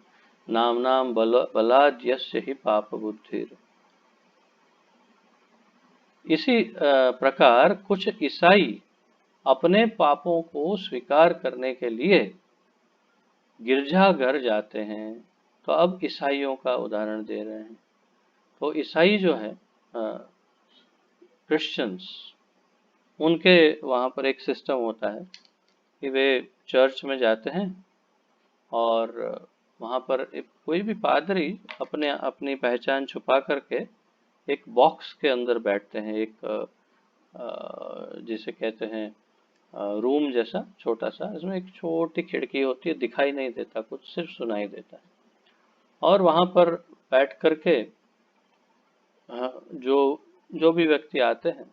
Speaker 1: नाम नाम बलाद यस्य ही पाप बुद्धि। इसी प्रकार कुछ ईसाई अपने पापों को स्वीकार करने के लिए गिरजाघर जाते हैं। तो अब ईसाइयों का उदाहरण दे रहे हैं। तो ईसाई जो है, क्रिश्चियंस, उनके वहाँ पर एक सिस्टम होता है कि वे चर्च में जाते हैं, और वहाँ पर कोई भी पादरी अपने अपनी पहचान छुपा करके एक बॉक्स के अंदर बैठते हैं, एक जिसे कहते हैं रूम जैसा छोटा सा। इसमें एक छोटी खिड़की होती है, दिखाई नहीं देता कुछ, सिर्फ सुनाई देता है। और वहाँ पर बैठ करके जो जो भी व्यक्ति आते हैं,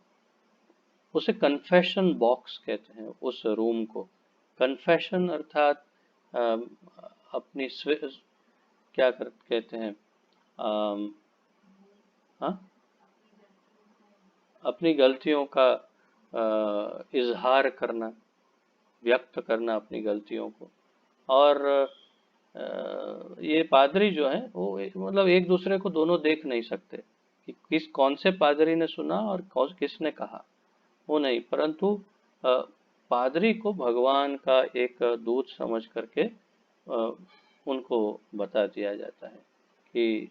Speaker 1: उसे कन्फेशन बॉक्स कहते हैं उस रूम को। कन्फेशन अर्थात अपनी क्या कहते हैं, अम, हाँ, अपनी गलतियों का इजहार करना, व्यक्त करना अपनी गलतियों को। और ये पादरी जो है वो मतलब एक दूसरे को दोनों देख नहीं सकते कि कौन से पादरी ने सुना और किसने कहा, वो नहीं, परंतु पादरी को भगवान का एक दूत समझ करके उनको बता दिया जाता है कि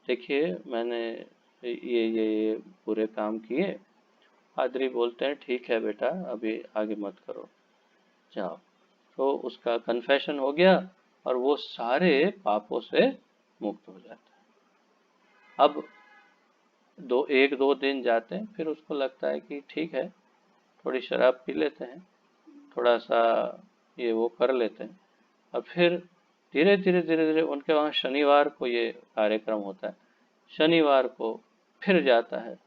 Speaker 1: देखिए मैंने ये पूरे काम किए, पादरी बोलते हैं ठीक है बेटा, अभी आगे मत करो, जाओ। तो उसका कन्फेशन हो गया और वो सारे पापों से मुक्त हो जाता है। अब एक दो दिन जाते हैं, फिर उसको लगता है कि ठीक है, थोड़ी शराब पी लेते हैं, थोड़ा सा ये वो कर लेते हैं। और फिर धीरे धीरे धीरे धीरे उनके वहाँ शनिवार को ये कार्यक्रम होता है। शनिवार को फिर जाता है,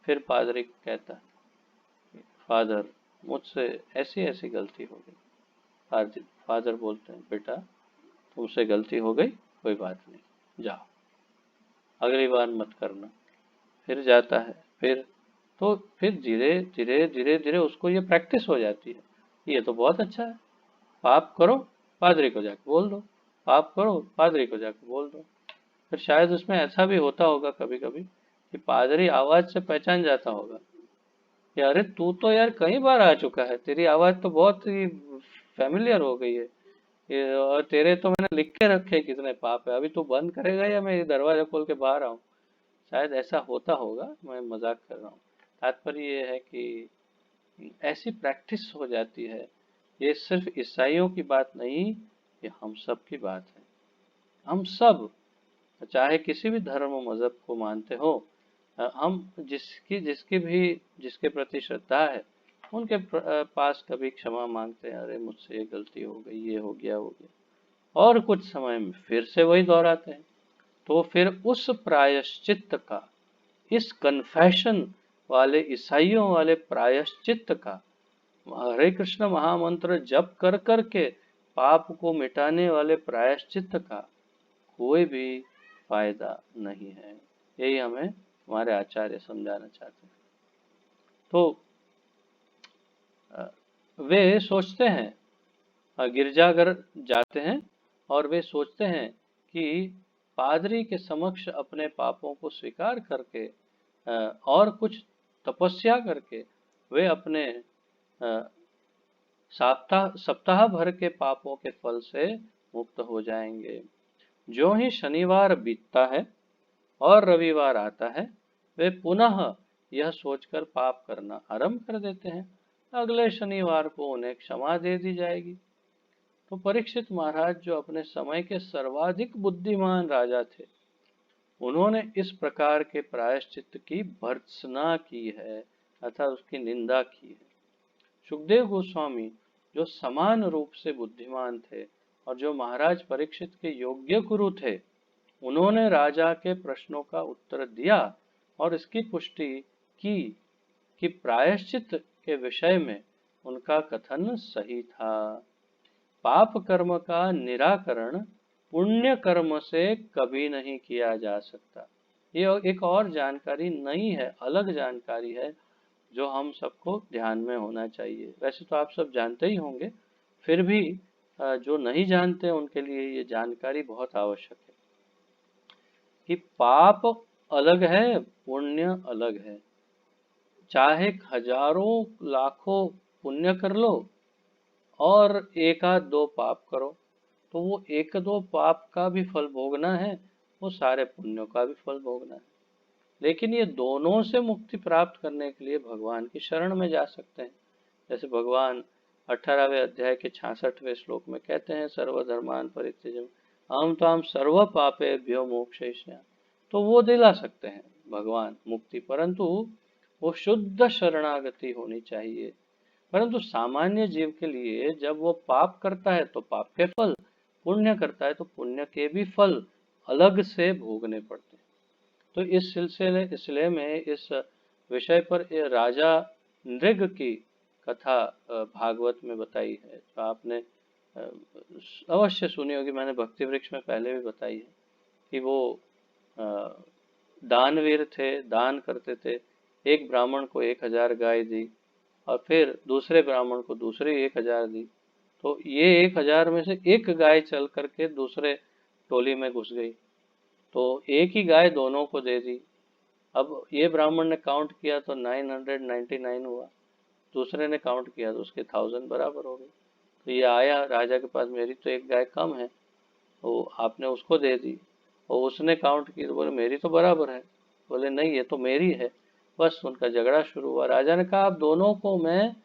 Speaker 1: फिर पादरी कहता है, फादर मुझसे ऐसी ऐसी गलती हो गई। फादर बोलते हैं बेटा तुमसे गलती हो गई, कोई बात नहीं, जाओ, अगली बार मत करना। फिर जाता है, फिर धीरे धीरे धीरे धीरे उसको ये प्रैक्टिस हो जाती है। ये तो बहुत अच्छा है, पाप करो पादरी को जाके बोल दो, पाप करो पादरी को जाके बोल दो। फिर शायद उसमें ऐसा भी होता होगा कभी कभी कि पादरी आवाज से पहचान जाता होगा कि अरे तू तो यार कई बार आ चुका है, तेरी आवाज तो बहुत ही फेमिलियर हो गई है, और तेरे तो मैंने लिख के रखे कितने पाप है, अभी तू बंद करेगा या मैं ये दरवाजा खोल के बाहर आऊं। शायद ऐसा होता होगा, मैं मजाक कर रहा हूँ। तात्पर्य ये है कि ऐसी प्रैक्टिस हो जाती है। ये सिर्फ ईसाइयों की बात नहीं, ये हम सब की बात है। हम सब, चाहे किसी भी धर्म मजहब को मानते हो, हम जिसकी जिसकी भी जिसके प्रति श्रद्धा है उनके पास कभी क्षमा मांगते हैं, अरे मुझसे ये गलती हो गई, ये हो गया, हो गया, और कुछ समय में फिर से वही दोहराते हैं। तो फिर उस प्रायश्चित्त का, इस कन्फेशन वाले ईसाइयों वाले प्रायश्चित्त का, हरे कृष्ण महामंत्र जप कर कर के पाप को मिटाने वाले प्रायश्चित्त का कोई भी फायदा नहीं है। यही हमें हमारे आचार्य समझाना चाहते हैं। तो वे सोचते हैं, गिरजाघर जाते हैं और वे सोचते हैं कि पादरी के समक्ष अपने पापों को स्वीकार करके और कुछ तपस्या करके वे अपने सप्ताह सप्ताह भर के पापों के फल से मुक्त हो जाएंगे। जो ही शनिवार बीतता है और रविवार आता है, वे पुनः यह सोचकर पाप करना आरंभ कर देते हैं, अगले शनिवार को उन्हें क्षमा दे दी जाएगी। तो परीक्षित महाराज जो अपने समय के सर्वाधिक बुद्धिमान राजा थे, उन्होंने इस प्रकार के प्रायश्चित्त की भर्त्सना की है, अर्थात उसकी निंदा की है। सुखदेव गोस्वामी जो समान रूप से बुद्धिमान थे और जो महाराज परीक्षित के योग्य गुरु थे, उन्होंने राजा के प्रश्नों का उत्तर दिया और इसकी पुष्टि की कि प्रायश्चित के विषय में उनका कथन सही था। पाप कर्म का निराकरण पुण्य कर्म से कभी नहीं किया जा सकता। ये एक और जानकारी नहीं है, अलग जानकारी है जो हम सबको ध्यान में होना चाहिए। वैसे तो आप सब जानते ही होंगे, फिर भी जो नहीं जानते उनके लिए ये जानकारी बहुत आवश्यक है कि पाप अलग है, पुण्य अलग है। चाहे हजारों लाखों पुण्य कर लो और एक आध दो पाप करो, तो वो एक दो पाप का भी फल भोगना है, वो सारे पुण्यों का भी फल भोगना है। लेकिन ये दोनों से मुक्ति प्राप्त करने के लिए भगवान की शरण में जा सकते हैं। जैसे भगवान 18वें अध्याय के 66वें श्लोक में कहते हैं, सर्वधर्मान परित्यज्य अहम त्वाम सर्व पापेभ्यो मोक्षयिष्यामि। तो वो दिला सकते हैं भगवान मुक्ति, परंतु वो शुद्ध शरणागति होनी चाहिए। परंतु सामान्य जीव के लिए जब वो पाप करता है तो पाप के फल, पुण्य करता है तो पुण्य के भी फल अलग से भोगने पड़ते हैं। तो इस सिलसिले में इस विषय पर ये राजा नृग की कथा भागवत में बताई है, तो आपने अवश्य सुनी होगी, मैंने भक्ति वृक्ष में पहले भी बताई है कि वो दानवीर थे, दान करते थे। एक ब्राह्मण को 1000 गाय दी और फिर दूसरे ब्राह्मण को दूसरी 1000 दी। तो ये 1000 में से एक गाय चल करके दूसरे टोली में घुस गई, तो एक ही गाय दोनों को दे दी। अब ये ब्राह्मण ने काउंट किया तो 999 हुआ, दूसरे ने काउंट किया तो उसके 1000 बराबर हो गए। तो ये आया राजा के पास, मेरी तो एक गाय कम है, तो आपने उसको दे दी। और उसने काउंट की तो बोले मेरी तो बराबर है, बोले नहीं ये तो मेरी है, बस उनका झगड़ा शुरू हुआ। राजा ने कहा आप दोनों को मैं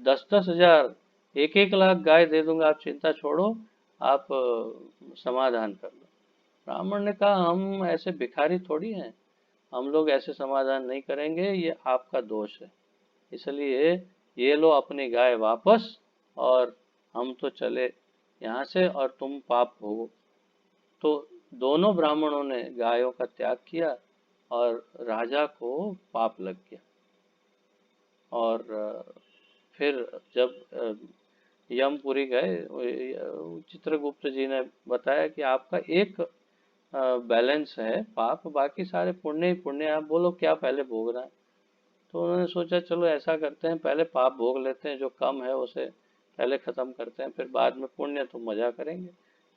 Speaker 1: 10-10 हजार 1-1 लाख गाय दे दूंगा, आप चिंता छोड़ो, आप समाधान कर लो। ब्राह्मण ने कहा हम ऐसे भिखारी थोड़ी हैं, हम लोग ऐसे समाधान नहीं करेंगे, ये आपका दोष है, इसलिए ये लो अपनी गाय वापस, और हम तो चले यहाँ से और तुम पाप भोगो। तो दोनों ब्राह्मणों ने गायों का त्याग किया और राजा को पाप लग गया। और फिर जब यमपुरी गए, चित्रगुप्त जी ने बताया कि आपका एक बैलेंस है पाप, बाकी सारे पुण्य ही पुण्य, आप बोलो क्या पहले भोगना है। तो उन्होंने सोचा चलो ऐसा करते हैं, पहले पाप भोग लेते हैं, जो कम है उसे पहले खत्म करते हैं, फिर बाद में पुण्य तो मजा करेंगे।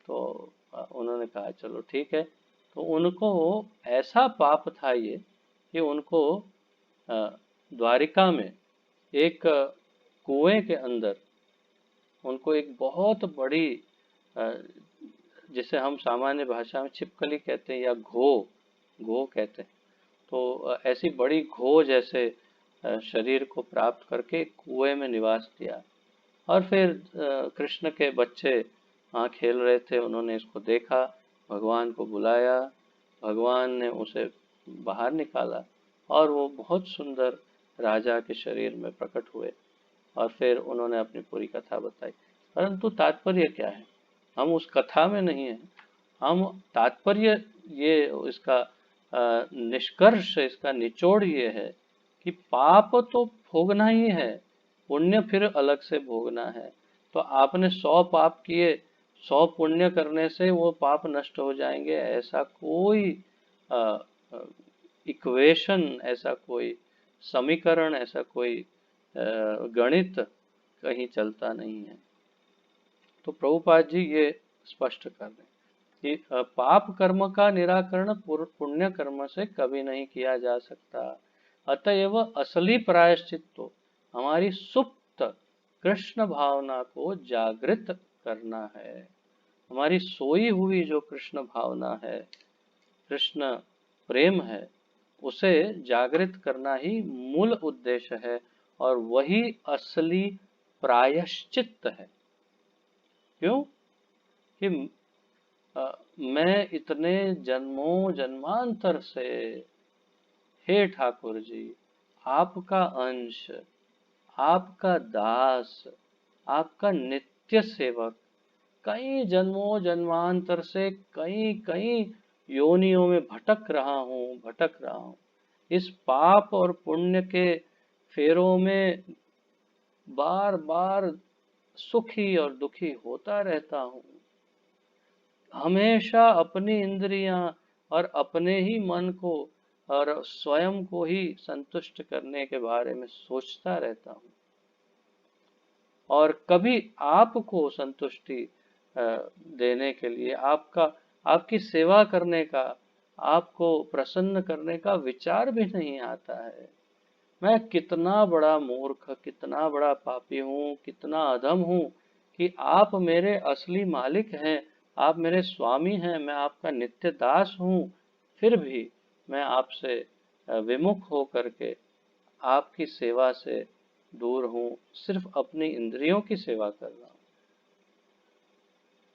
Speaker 1: तो उन्होंने कहा चलो ठीक है। तो उनको ऐसा पाप था ये कि उनको द्वारिका में एक कुएं के अंदर उनको एक बहुत बड़ी जिसे हम सामान्य भाषा में छिपकली कहते हैं या घो कहते हैं, तो ऐसी बड़ी घो जैसे शरीर को प्राप्त करके कुएं में निवास किया। और फिर कृष्ण के बच्चे वहाँ खेल रहे थे, उन्होंने इसको देखा, भगवान को बुलाया, भगवान ने उसे बाहर निकाला और वो बहुत सुंदर राजा के शरीर में प्रकट हुए। और फिर उन्होंने अपनी पूरी कथा बताई। परंतु तात्पर्य क्या है, हम उस कथा में नहीं है, हम तात्पर्य ये इसका निष्कर्ष, इसका निचोड़ ये है कि पाप तो भोगना ही है, पुण्य फिर अलग से भोगना है। तो आपने 100 पाप किए, 100 पुण्य करने से वो पाप नष्ट हो जाएंगे, ऐसा कोई इक्वेशन, ऐसा कोई समीकरण, ऐसा कोई गणित कहीं चलता नहीं है। तो प्रभुपाद जी ये स्पष्ट कर रहे हैं कि पाप कर्म का निराकरण पुण्य कर्म से कभी नहीं किया जा सकता। अतएव असली प्रायश्चित तो हमारी सुप्त कृष्ण भावना को जागृत करना है। हमारी सोई हुई जो कृष्ण भावना है, कृष्ण प्रेम है, उसे जागृत करना ही मूल उद्देश्य है, और वही असली प्रायश्चित है। क्यों कि मैं इतने जन्मों जन्मांतर से, हे ठाकुर जी, आपका अंश, आपका दास, आपका नित्य सेवक, कई जन्मों जन्मांतर से कई कई योनियों में भटक रहा हूँ। इस पाप और पुण्य के फेरों में बार बार सुखी और दुखी होता रहता हूँ। हमेशा अपनी इंद्रियां और अपने ही मन को और स्वयं को ही संतुष्ट करने के बारे में सोचता रहता हूँ, और कभी आपको संतुष्टि देने के लिए, आपकी सेवा करने का, आपको प्रसन्न करने का विचार भी नहीं आता है। मैं कितना बड़ा मूर्ख, कितना बड़ा पापी हूँ, कितना अधम हूँ कि आप मेरे असली मालिक हैं, आप मेरे स्वामी हैं, मैं आपका नित्य दास हूँ, फिर भी मैं आपसे विमुख हो करके आपकी सेवा से दूर हूँ, सिर्फ अपनी इंद्रियों की सेवा कर रहा हूँ।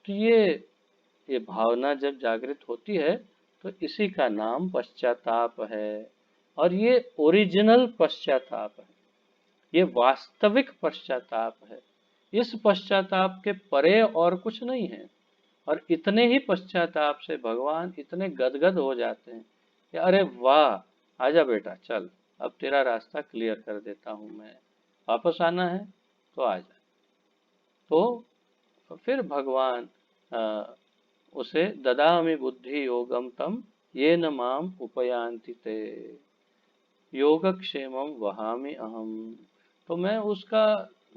Speaker 1: तो ये भावना जब जागृत होती है तो इसी का नाम पश्चाताप है, और ये ओरिजिनल पश्चाताप है, ये वास्तविक पश्चाताप है। इस पश्चाताप के परे और कुछ नहीं है। और इतने ही पश्चाताप से भगवान इतने गदगद हो जाते हैं कि अरे वाह, आजा बेटा, चल अब तेरा रास्ता क्लियर कर देता हूँ मैं, वापस आना है तो आजा। तो फिर भगवान उसे ददामि बुद्धि योगम तम ये न माम उपयांति ते योगक्षेमम वहामि अहम। तो मैं उसका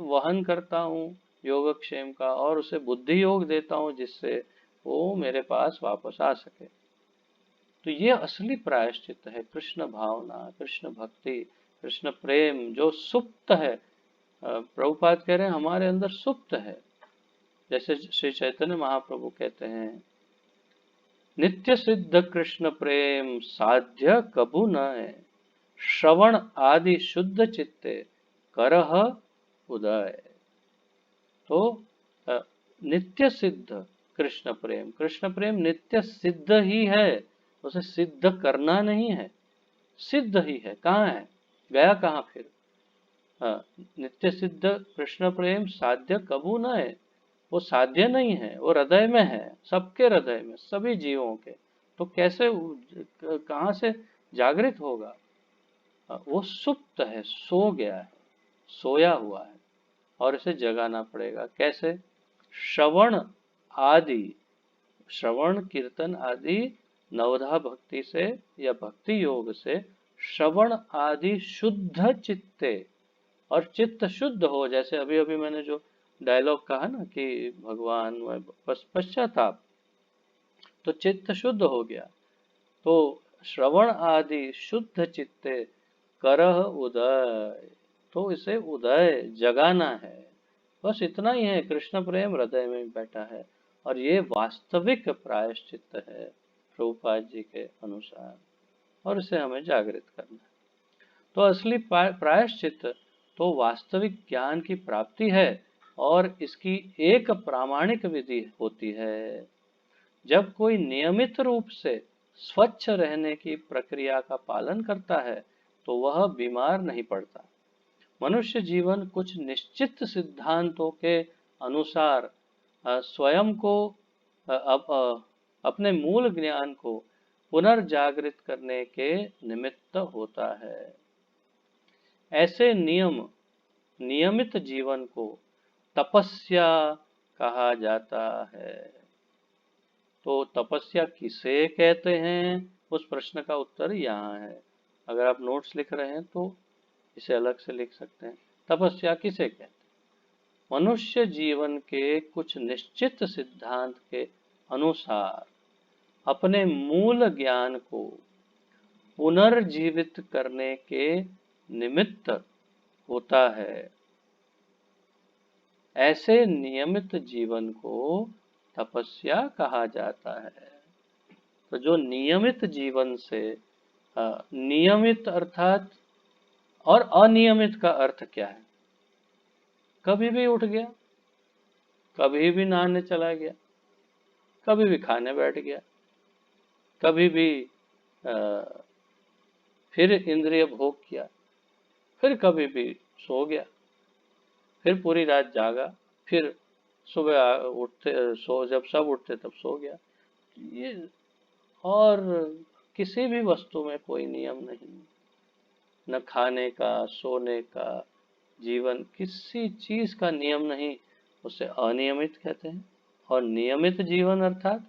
Speaker 1: वहन करता हूँ योगक्षेम का, और उसे बुद्धि योग देता हूँ जिससे वो मेरे पास वापस आ सके। तो ये असली प्रायश्चित है, कृष्ण भावना, कृष्ण भक्ति, कृष्ण प्रेम जो सुप्त है। प्रभुपाद कह रहे हैं हमारे अंदर सुप्त है। जैसे श्री चैतन्य महाप्रभु कहते हैं, नित्य सिद्ध कृष्ण प्रेम साध्य कबू न है, श्रवण आदि शुद्ध चित्ते करह उदय। तो नित्य सिद्ध कृष्ण प्रेम नित्य सिद्ध ही है, उसे सिद्ध करना नहीं है, सिद्ध ही है। कहाँ है, गया कहाँ फिर? नित्य सिद्ध कृष्ण प्रेम साध्य कबू न है, वो साध्य नहीं है, वो हृदय में है, सबके हृदय में, सभी जीवों के। तो कैसे कहाँ से जागृत होगा? वो सुप्त है, सो गया है, सोया हुआ है, और इसे जगाना पड़ेगा। कैसे? श्रवण आदि, श्रवण कीर्तन आदि नवधा भक्ति से या भक्ति योग से श्रवण आदि शुद्ध चित्ते, और चित्त शुद्ध हो। जैसे अभी अभी मैंने जो डायलॉग कहा ना कि भगवान में पश्चाताप, तो चित्त शुद्ध हो गया। तो श्रवण आदि शुद्ध चित्ते करह उदय, तो इसे उदय जगाना है। बस इतना ही है, कृष्ण प्रेम हृदय में बैठा है, और ये वास्तविक प्रायश्चित्त है प्रभुपाद जी के अनुसार, और इसे हमें जागृत करना है। तो असली प्रायश्चित्त तो वास्तविक ज्ञान की प्राप्ति है, और इसकी एक प्रामाणिक विधि होती है। जब कोई नियमित रूप से स्वच्छ रहने की प्रक्रिया का पालन करता है तो वह बीमार नहीं पड़ता। मनुष्य जीवन कुछ निश्चित सिद्धांतों के अनुसार स्वयं को अपने मूल ज्ञान को पुनर्जागृत करने के निमित्त होता है। ऐसे नियमित जीवन को तपस्या कहा जाता है। तो तपस्या किसे कहते हैं, उस प्रश्न का उत्तर यहाँ है। अगर आप नोट्स लिख रहे हैं तो इसे अलग से लिख सकते हैं। तपस्या किसे कहते हैं? मनुष्य जीवन के कुछ निश्चित सिद्धांत के अनुसार अपने मूल ज्ञान को पुनर्जीवित करने के निमित्त होता है। ऐसे नियमित जीवन को तपस्या कहा जाता है। तो जो नियमित जीवन से, नियमित अर्थात, और अनियमित का अर्थ क्या है? कभी भी उठ गया, कभी भी नहाने चला गया, कभी भी खाने बैठ गया, कभी भी फिर इंद्रिय भोग किया, फिर कभी भी सो गया, फिर पूरी रात जागा, फिर सुबह उठते जब सब उठते तब सो गया। ये, और किसी भी वस्तु में कोई नियम नहीं, न खाने का, सोने का, जीवन किसी चीज का नियम नहीं, उसे अनियमित कहते हैं। और नियमित जीवन अर्थात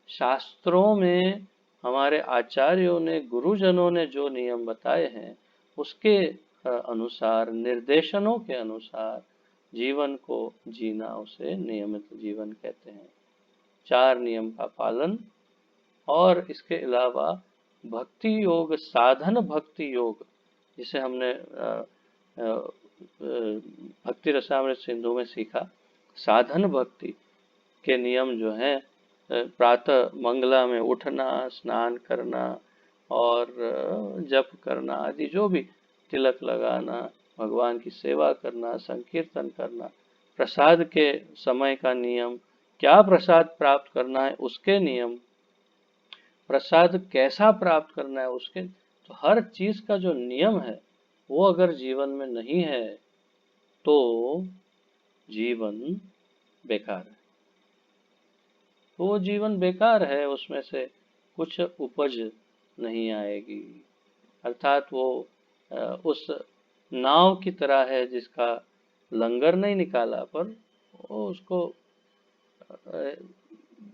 Speaker 1: शास्त्रों में हमारे आचार्यों ने, गुरुजनों ने जो नियम बताए हैं उसके अनुसार, निर्देशनों के अनुसार जीवन को जीना, उसे नियमित जीवन कहते हैं। 4 नियम का पालन, और इसके अलावा भक्ति योग, साधन भक्ति योग, जिसे हमने भक्ति रसामृत सिंधु में सीखा। साधन भक्ति के नियम जो हैं, प्रातः मंगला में उठना, स्नान करना, और जप करना आदि, जो भी, तिलक लगाना, भगवान की सेवा करना, संकीर्तन करना, प्रसाद के समय का नियम, क्या प्रसाद प्राप्त करना है उसके नियम, प्रसाद कैसा प्राप्त करना है उसके, तो हर चीज का जो नियम है वो अगर जीवन में नहीं है तो जीवन बेकार है। तो वो जीवन बेकार है, उसमें से कुछ उपज नहीं आएगी। अर्थात वो उस नाव की तरह है जिसका लंगर नहीं निकाला, पर वो उसको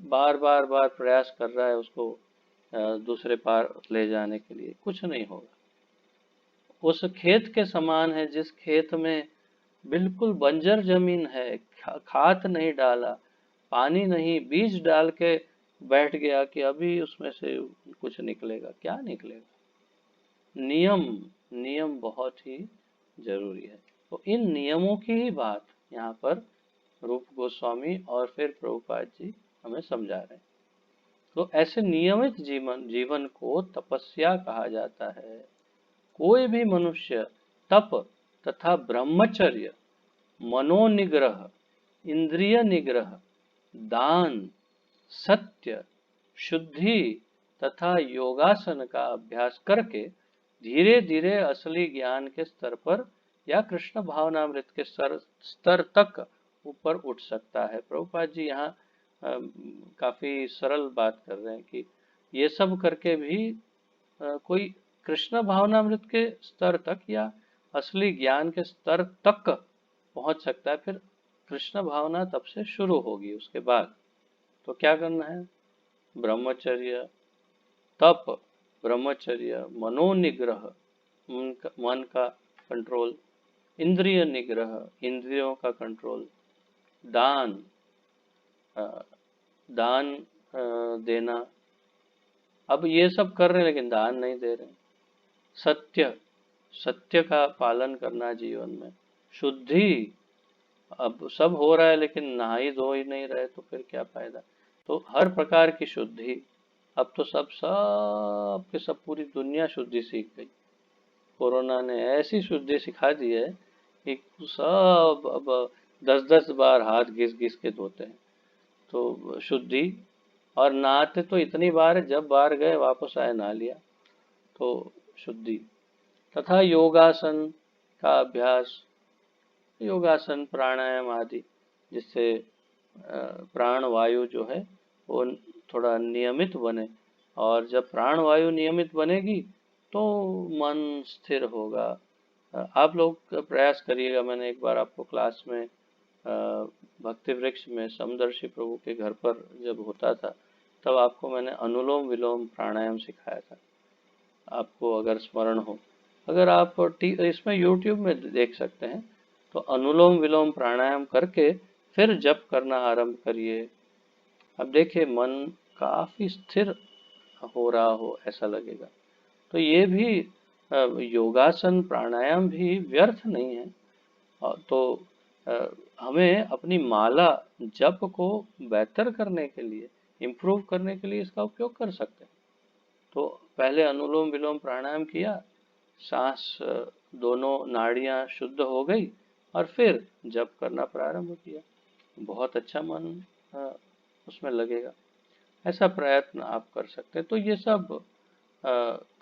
Speaker 1: बार बार प्रयास कर रहा है उसको दूसरे पार ले जाने के लिए, कुछ नहीं होगा। उस खेत के समान है जिस खेत में बिल्कुल बंजर जमीन है, खाद नहीं डाला, पानी नहीं, बीज डाल के बैठ गया कि अभी उसमें से कुछ निकलेगा, क्या निकलेगा? नियम बहुत ही जरूरी है। तो इन नियमों की ही बात यहाँ पर रूप गोस्वामी और फिर प्रभुपाद जी हमें समझा रहे हैं। तो ऐसे नियमित जीवन को तपस्या कहा जाता है। कोई भी मनुष्य तप तथा ब्रह्मचर्य, मनोनिग्रह, इंद्रिय निग्रह, दान, सत्य, शुद्धि तथा योगासन का अभ्यास करके धीरे धीरे असली ज्ञान के स्तर पर या कृष्ण भावनामृत के स्तर तक ऊपर उठ सकता है। प्रभुपाद जी यहाँ काफी सरल बात कर रहे हैं कि ये सब करके भी कोई कृष्ण भावनामृत के स्तर तक या असली ज्ञान के स्तर तक पहुंच सकता है। फिर कृष्ण भावना तब से शुरू होगी। उसके बाद तो क्या करना है? ब्रह्मचर्य, तप, ब्रह्मचर्य, मनोनिग्रह, मन का कंट्रोल, इंद्रिय निग्रह, इंद्रियों का कंट्रोल, दान, दान देना। अब ये सब कर रहे हैं लेकिन दान नहीं दे रहे। सत्य, सत्य का पालन करना जीवन में। शुद्धि, अब सब हो रहा है लेकिन नहा ही धो ही नहीं रहे तो फिर क्या फायदा। तो हर प्रकार की शुद्धि। अब तो सब के सब पूरी दुनिया शुद्धि सीख गई। कोरोना ने ऐसी शुद्धि सिखा दी है कि सब अब 10-10 बार हाथ घिस घिस के धोते हैं। तो शुद्धि, और नहाते तो इतनी बार जब बाहर गए वापस आए नहा लिया, तो शुद्धि। तथा योगासन का अभ्यास, योगासन, प्राणायाम आदि, जिससे प्राण वायु जो है वो थोड़ा नियमित बने। और जब प्राण वायु नियमित बनेगी तो मन स्थिर होगा। आप लोग प्रयास करिएगा। मैंने एक बार आपको क्लास में भक्ति वृक्ष में समदर्शी प्रभु के घर पर जब होता था तब आपको मैंने अनुलोम विलोम प्राणायाम सिखाया था, आपको अगर स्मरण हो। अगर आप इसमें YouTube में देख सकते हैं तो अनुलोम विलोम प्राणायाम करके फिर जप करना आरंभ करिए। अब देखिए मन काफी स्थिर हो रहा हो ऐसा लगेगा। तो ये भी योगासन प्राणायाम भी व्यर्थ नहीं है। तो हमें अपनी माला जप को बेहतर करने के लिए, इम्प्रूव करने के लिए इसका उपयोग कर सकते हैं। तो पहले अनुलोम विलोम प्राणायाम किया, सांस दोनों नाड़ियां शुद्ध हो गई और फिर जप करना प्रारंभ किया। बहुत अच्छा मन उसमें लगेगा। ऐसा प्रयत्न आप कर सकते हैं। तो ये सब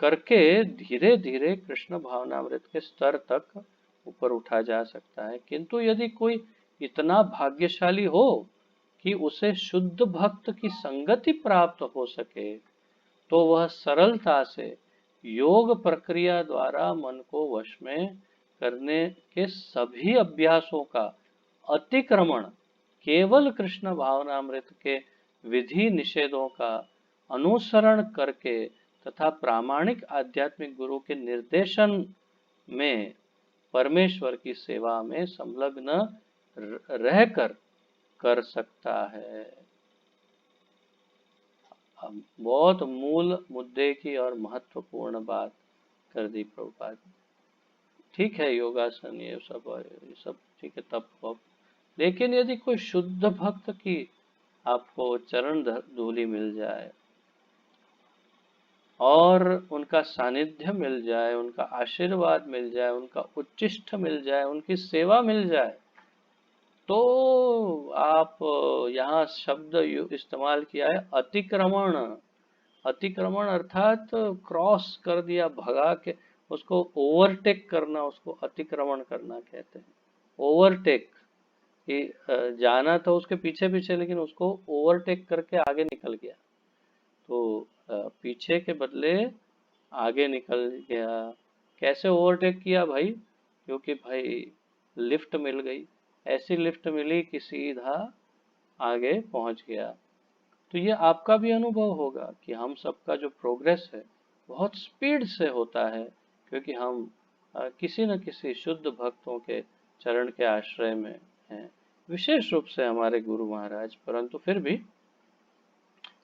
Speaker 1: करके धीरे धीरे कृष्ण भावनामृत के स्तर तक ऊपर उठा जा सकता है। किंतु यदि कोई इतना भाग्यशाली हो कि उसे शुद्ध भक्त की संगति प्राप्त हो सके तो वह सरलता से योग प्रक्रिया द्वारा मन को वश में करने के सभी अभ्यासों का अतिक्रमण केवल कृष्ण भावनामृत के विधि निषेधों का अनुसरण करके तथा प्रामाणिक आध्यात्मिक गुरु के निर्देशन में परमेश्वर की सेवा में संलग्न रहकर कर सकता है। बहुत मूल मुद्दे की और महत्वपूर्ण बात कर दी प्रभुपाद। ठीक है, योगासन ये सब ठीक है, तप वप, लेकिन यदि कोई शुद्ध भक्त की आपको चरण धूलि मिल जाए और उनका सानिध्य मिल जाए, उनका आशीर्वाद मिल जाए, उनका उच्चिष्ट मिल जाए, उनकी सेवा मिल जाए, तो आप यहाँ शब्द इस्तेमाल किया है अतिक्रमण। अतिक्रमण अर्थात क्रॉस कर दिया, भगा के उसको ओवरटेक करना, उसको अतिक्रमण करना कहते हैं। ओवरटेक कि जाना था उसके पीछे पीछे लेकिन उसको ओवरटेक करके आगे निकल गया। तो पीछे के बदले आगे निकल गया। कैसे ओवरटेक किया भाई? क्योंकि भाई लिफ्ट मिल गई, ऐसी लिफ्ट मिली कि सीधा आगे पहुंच गया। तो ये आपका भी अनुभव होगा कि हम सबका जो प्रोग्रेस है बहुत स्पीड से होता है, क्योंकि हम किसी न किसी शुद्ध भक्तों के चरण के आश्रय में हैं, विशेष रूप से हमारे गुरु महाराज। परंतु फिर भी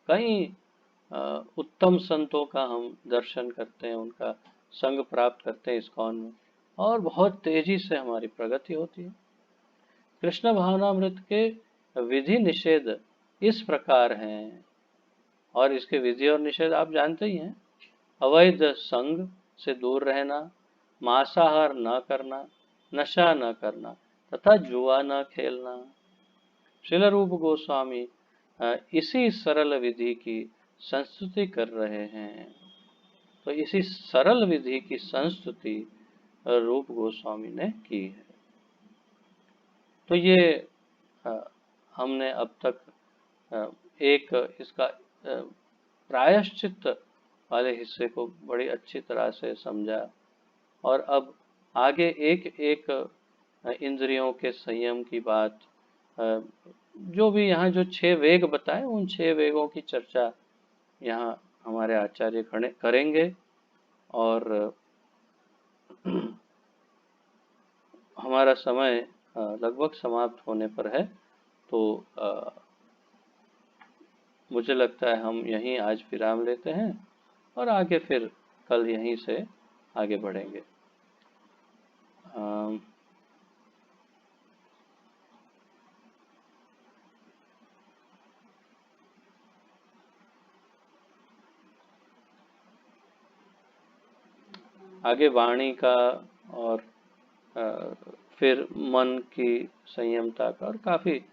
Speaker 1: कई उत्तम संतों का हम दर्शन करते हैं, उनका संग प्राप्त करते हैं इस्कॉन में, और बहुत तेजी से हमारी प्रगति होती है। कृष्ण भावनामृत के विधि निषेध इस प्रकार हैं, और इसके विधि और निषेध आप जानते ही हैं। अवैध संग से दूर रहना, मांसाहार न करना, नशा न करना तथा जुआ न खेलना। श्रील रूप गोस्वामी इसी सरल विधि की संस्तुति कर रहे हैं। तो इसी सरल विधि की संस्तुति रूप गोस्वामी ने की है। तो ये हमने अब तक एक इसका प्रायश्चित वाले हिस्से को बड़ी अच्छी तरह से समझा, और अब आगे एक एक इंद्रियों के संयम की बात, जो भी यहाँ जो 6 वेग बताए, उन 6 वेगों की चर्चा यहाँ हमारे आचार्य करेंगे। और हमारा समय लगभग समाप्त होने पर है, तो मुझे लगता है हम यहीं आज विराम लेते हैं और आगे फिर कल यहीं से आगे बढ़ेंगे। आगे वाणी का और फिर मन की संयमता का, और काफ़ी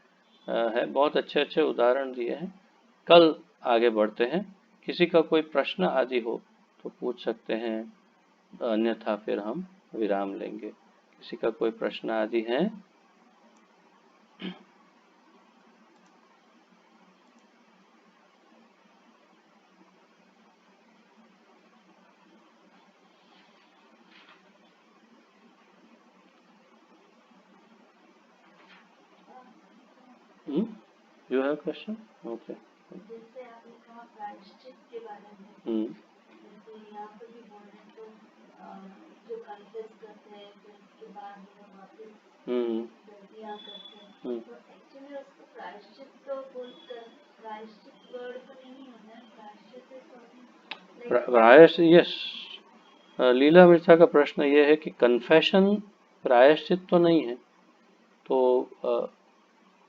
Speaker 1: है, बहुत अच्छे अच्छे उदाहरण दिए हैं। कल आगे बढ़ते हैं। किसी का कोई प्रश्न आदि हो तो पूछ सकते हैं, अन्यथा फिर हम विराम लेंगे। किसी का कोई प्रश्न आदि है? You have question? Okay.
Speaker 2: जैसे आपने कहा प्रायश्चित के बारे में, जैसे यहाँ पर भी बोल रहे हैं, तो जो कन्फेस करते हैं फिर उसके बाद वो वापस गलतियाँ करते हैं, तो एक्चुअली उसको प्रायश्चित तो बोलकर प्रायश्चित वर्ड तो नहीं होता है।
Speaker 1: प्रायश्चित, यस। लीला मिर्चा का प्रश्न ये है कि कन्फेशन प्रायश्चित तो नहीं है, तो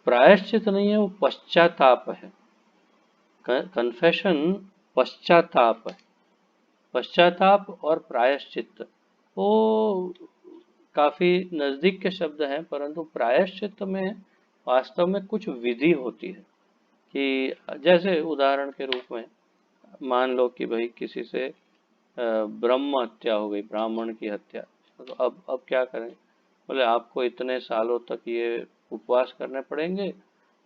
Speaker 1: प्रायश्चित नहीं है, वो पश्चाताप है। कन्फेशन पश्चाताप है। पश्चाताप और प्रायश्चित वो काफी नजदीक के शब्द हैं, परंतु प्रायश्चित में वास्तव में कुछ विधि होती है। कि जैसे उदाहरण के रूप में मान लो कि भाई किसी से ब्रह्म हत्या हो गई, ब्राह्मण की हत्या, तो अब क्या करें? बोले आपको इतने सालों तक ये उपवास करने पड़ेंगे,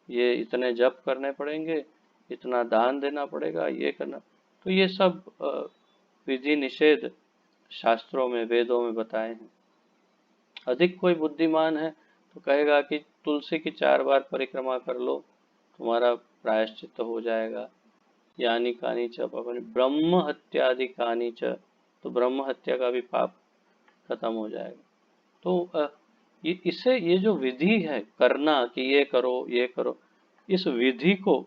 Speaker 1: ये इतने जप करने पड़ेंगे, इतना दान देना पड़ेगा, ये करना। तो ये सब विधि निषेध शास्त्रों में, वेदों में बताए हैं। अधिक कोई बुद्धिमान है तो कहेगा कि तुलसी की 4 बार परिक्रमा कर लो, तुम्हारा प्रायश्चित हो जाएगा। यानी कानी च पापानि ब्रह्म हत्यादि कानी च, तो ब्रह्म हत्या का भी पाप खत्म हो जाएगा। तो ये जो विधि है करना, कि ये करो ये करो, इस विधि को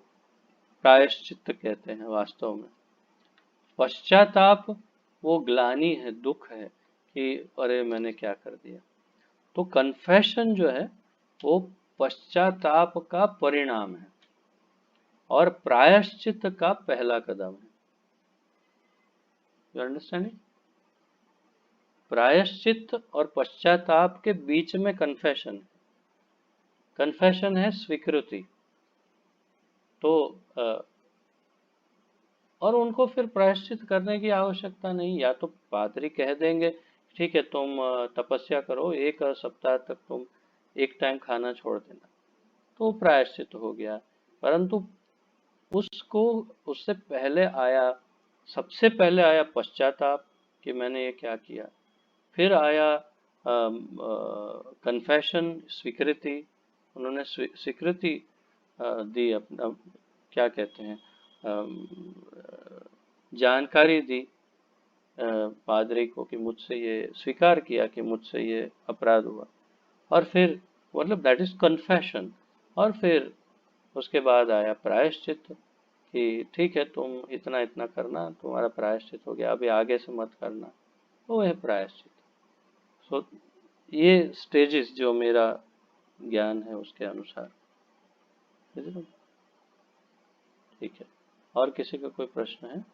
Speaker 1: प्रायश्चित कहते हैं वास्तव में। पश्चाताप वो ग्लानि है, दुख है कि अरे मैंने क्या कर दिया। तो कन्फेशन जो है वो पश्चाताप का परिणाम है और प्रायश्चित का पहला कदम है। You understanding? प्रायश्चित और पश्चाताप के बीच में कन्फेशन है। कन्फेशन है स्वीकृति। तो और उनको फिर प्रायश्चित करने की आवश्यकता नहीं। या तो पादरी कह देंगे ठीक है तुम तपस्या करो, 1 सप्ताह तक तुम 1 टाइम खाना छोड़ देना, तो प्रायश्चित हो गया। परंतु उसको उससे पहले आया, सबसे पहले आया पश्चाताप कि मैंने ये क्या किया। फिर आया कन्फेशन, स्वीकृति। उन्होंने स्वीकृति दी, अपना क्या कहते हैं, जानकारी दी पादरी को कि मुझसे ये स्वीकार किया कि मुझसे ये अपराध हुआ। और फिर मतलब दैट इज कन्फेशन। और फिर उसके बाद आया प्रायश्चित कि ठीक है तुम इतना इतना करना, तुम्हारा प्रायश्चित हो गया, अभी आगे से मत करना, तो वह प्रायश्चित। सो ये स्टेजेस जो मेरा ज्ञान है उसके अनुसार। ठीक है, और किसी का कोई प्रश्न है?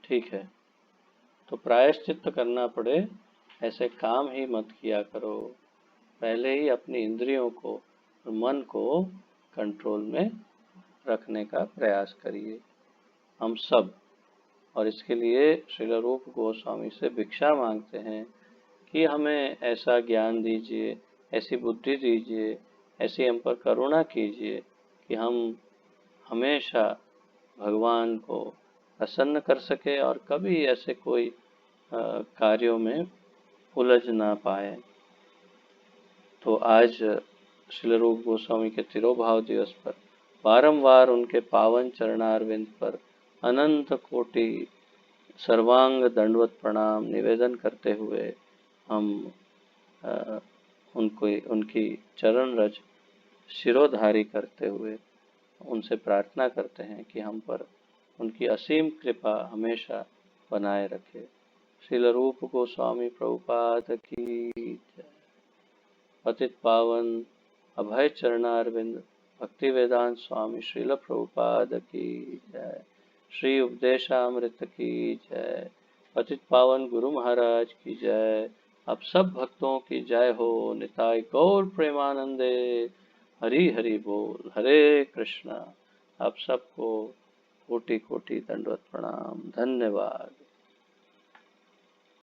Speaker 1: ठीक है, तो प्रायश्चित्त करना पड़े ऐसे काम ही मत किया करो। पहले ही अपनी इंद्रियों को और मन को कंट्रोल में रखने का प्रयास करिए, हम सब। और इसके लिए श्रील रूप गोस्वामी से भिक्षा मांगते हैं कि हमें ऐसा ज्ञान दीजिए, ऐसी बुद्धि दीजिए, ऐसी हम पर करुणा कीजिए कि हम हमेशा भगवान को प्रसन्न कर सके और कभी ऐसे कोई कार्यों में उलझ ना पाए। तो आज श्रील रूप गोस्वामी के तिरोभाव दिवस पर बारंबार उनके पावन चरणारविंद पर अनंत कोटि सर्वांग दंडवत प्रणाम निवेदन करते हुए हम उनकी चरण रज शिरोधारी करते हुए उनसे प्रार्थना करते हैं कि हम पर उनकी असीम कृपा हमेशा बनाए रखे। श्रील रूप गोस्वामी प्रभुपाद की जय। पतित पावन अभय चरणारविंद भक्ति वेदांत स्वामी श्रील प्रभुपाद की जय। श्री उपदेशामृत की जय। पतित पावन गुरु महाराज की जय। अब सब भक्तों की जय हो। निताय गौर प्रेमानंदे। हरि हरि बोल। हरे कृष्णा। आप सबको कोटि कोटि दंडवत प्रणाम। धन्यवाद।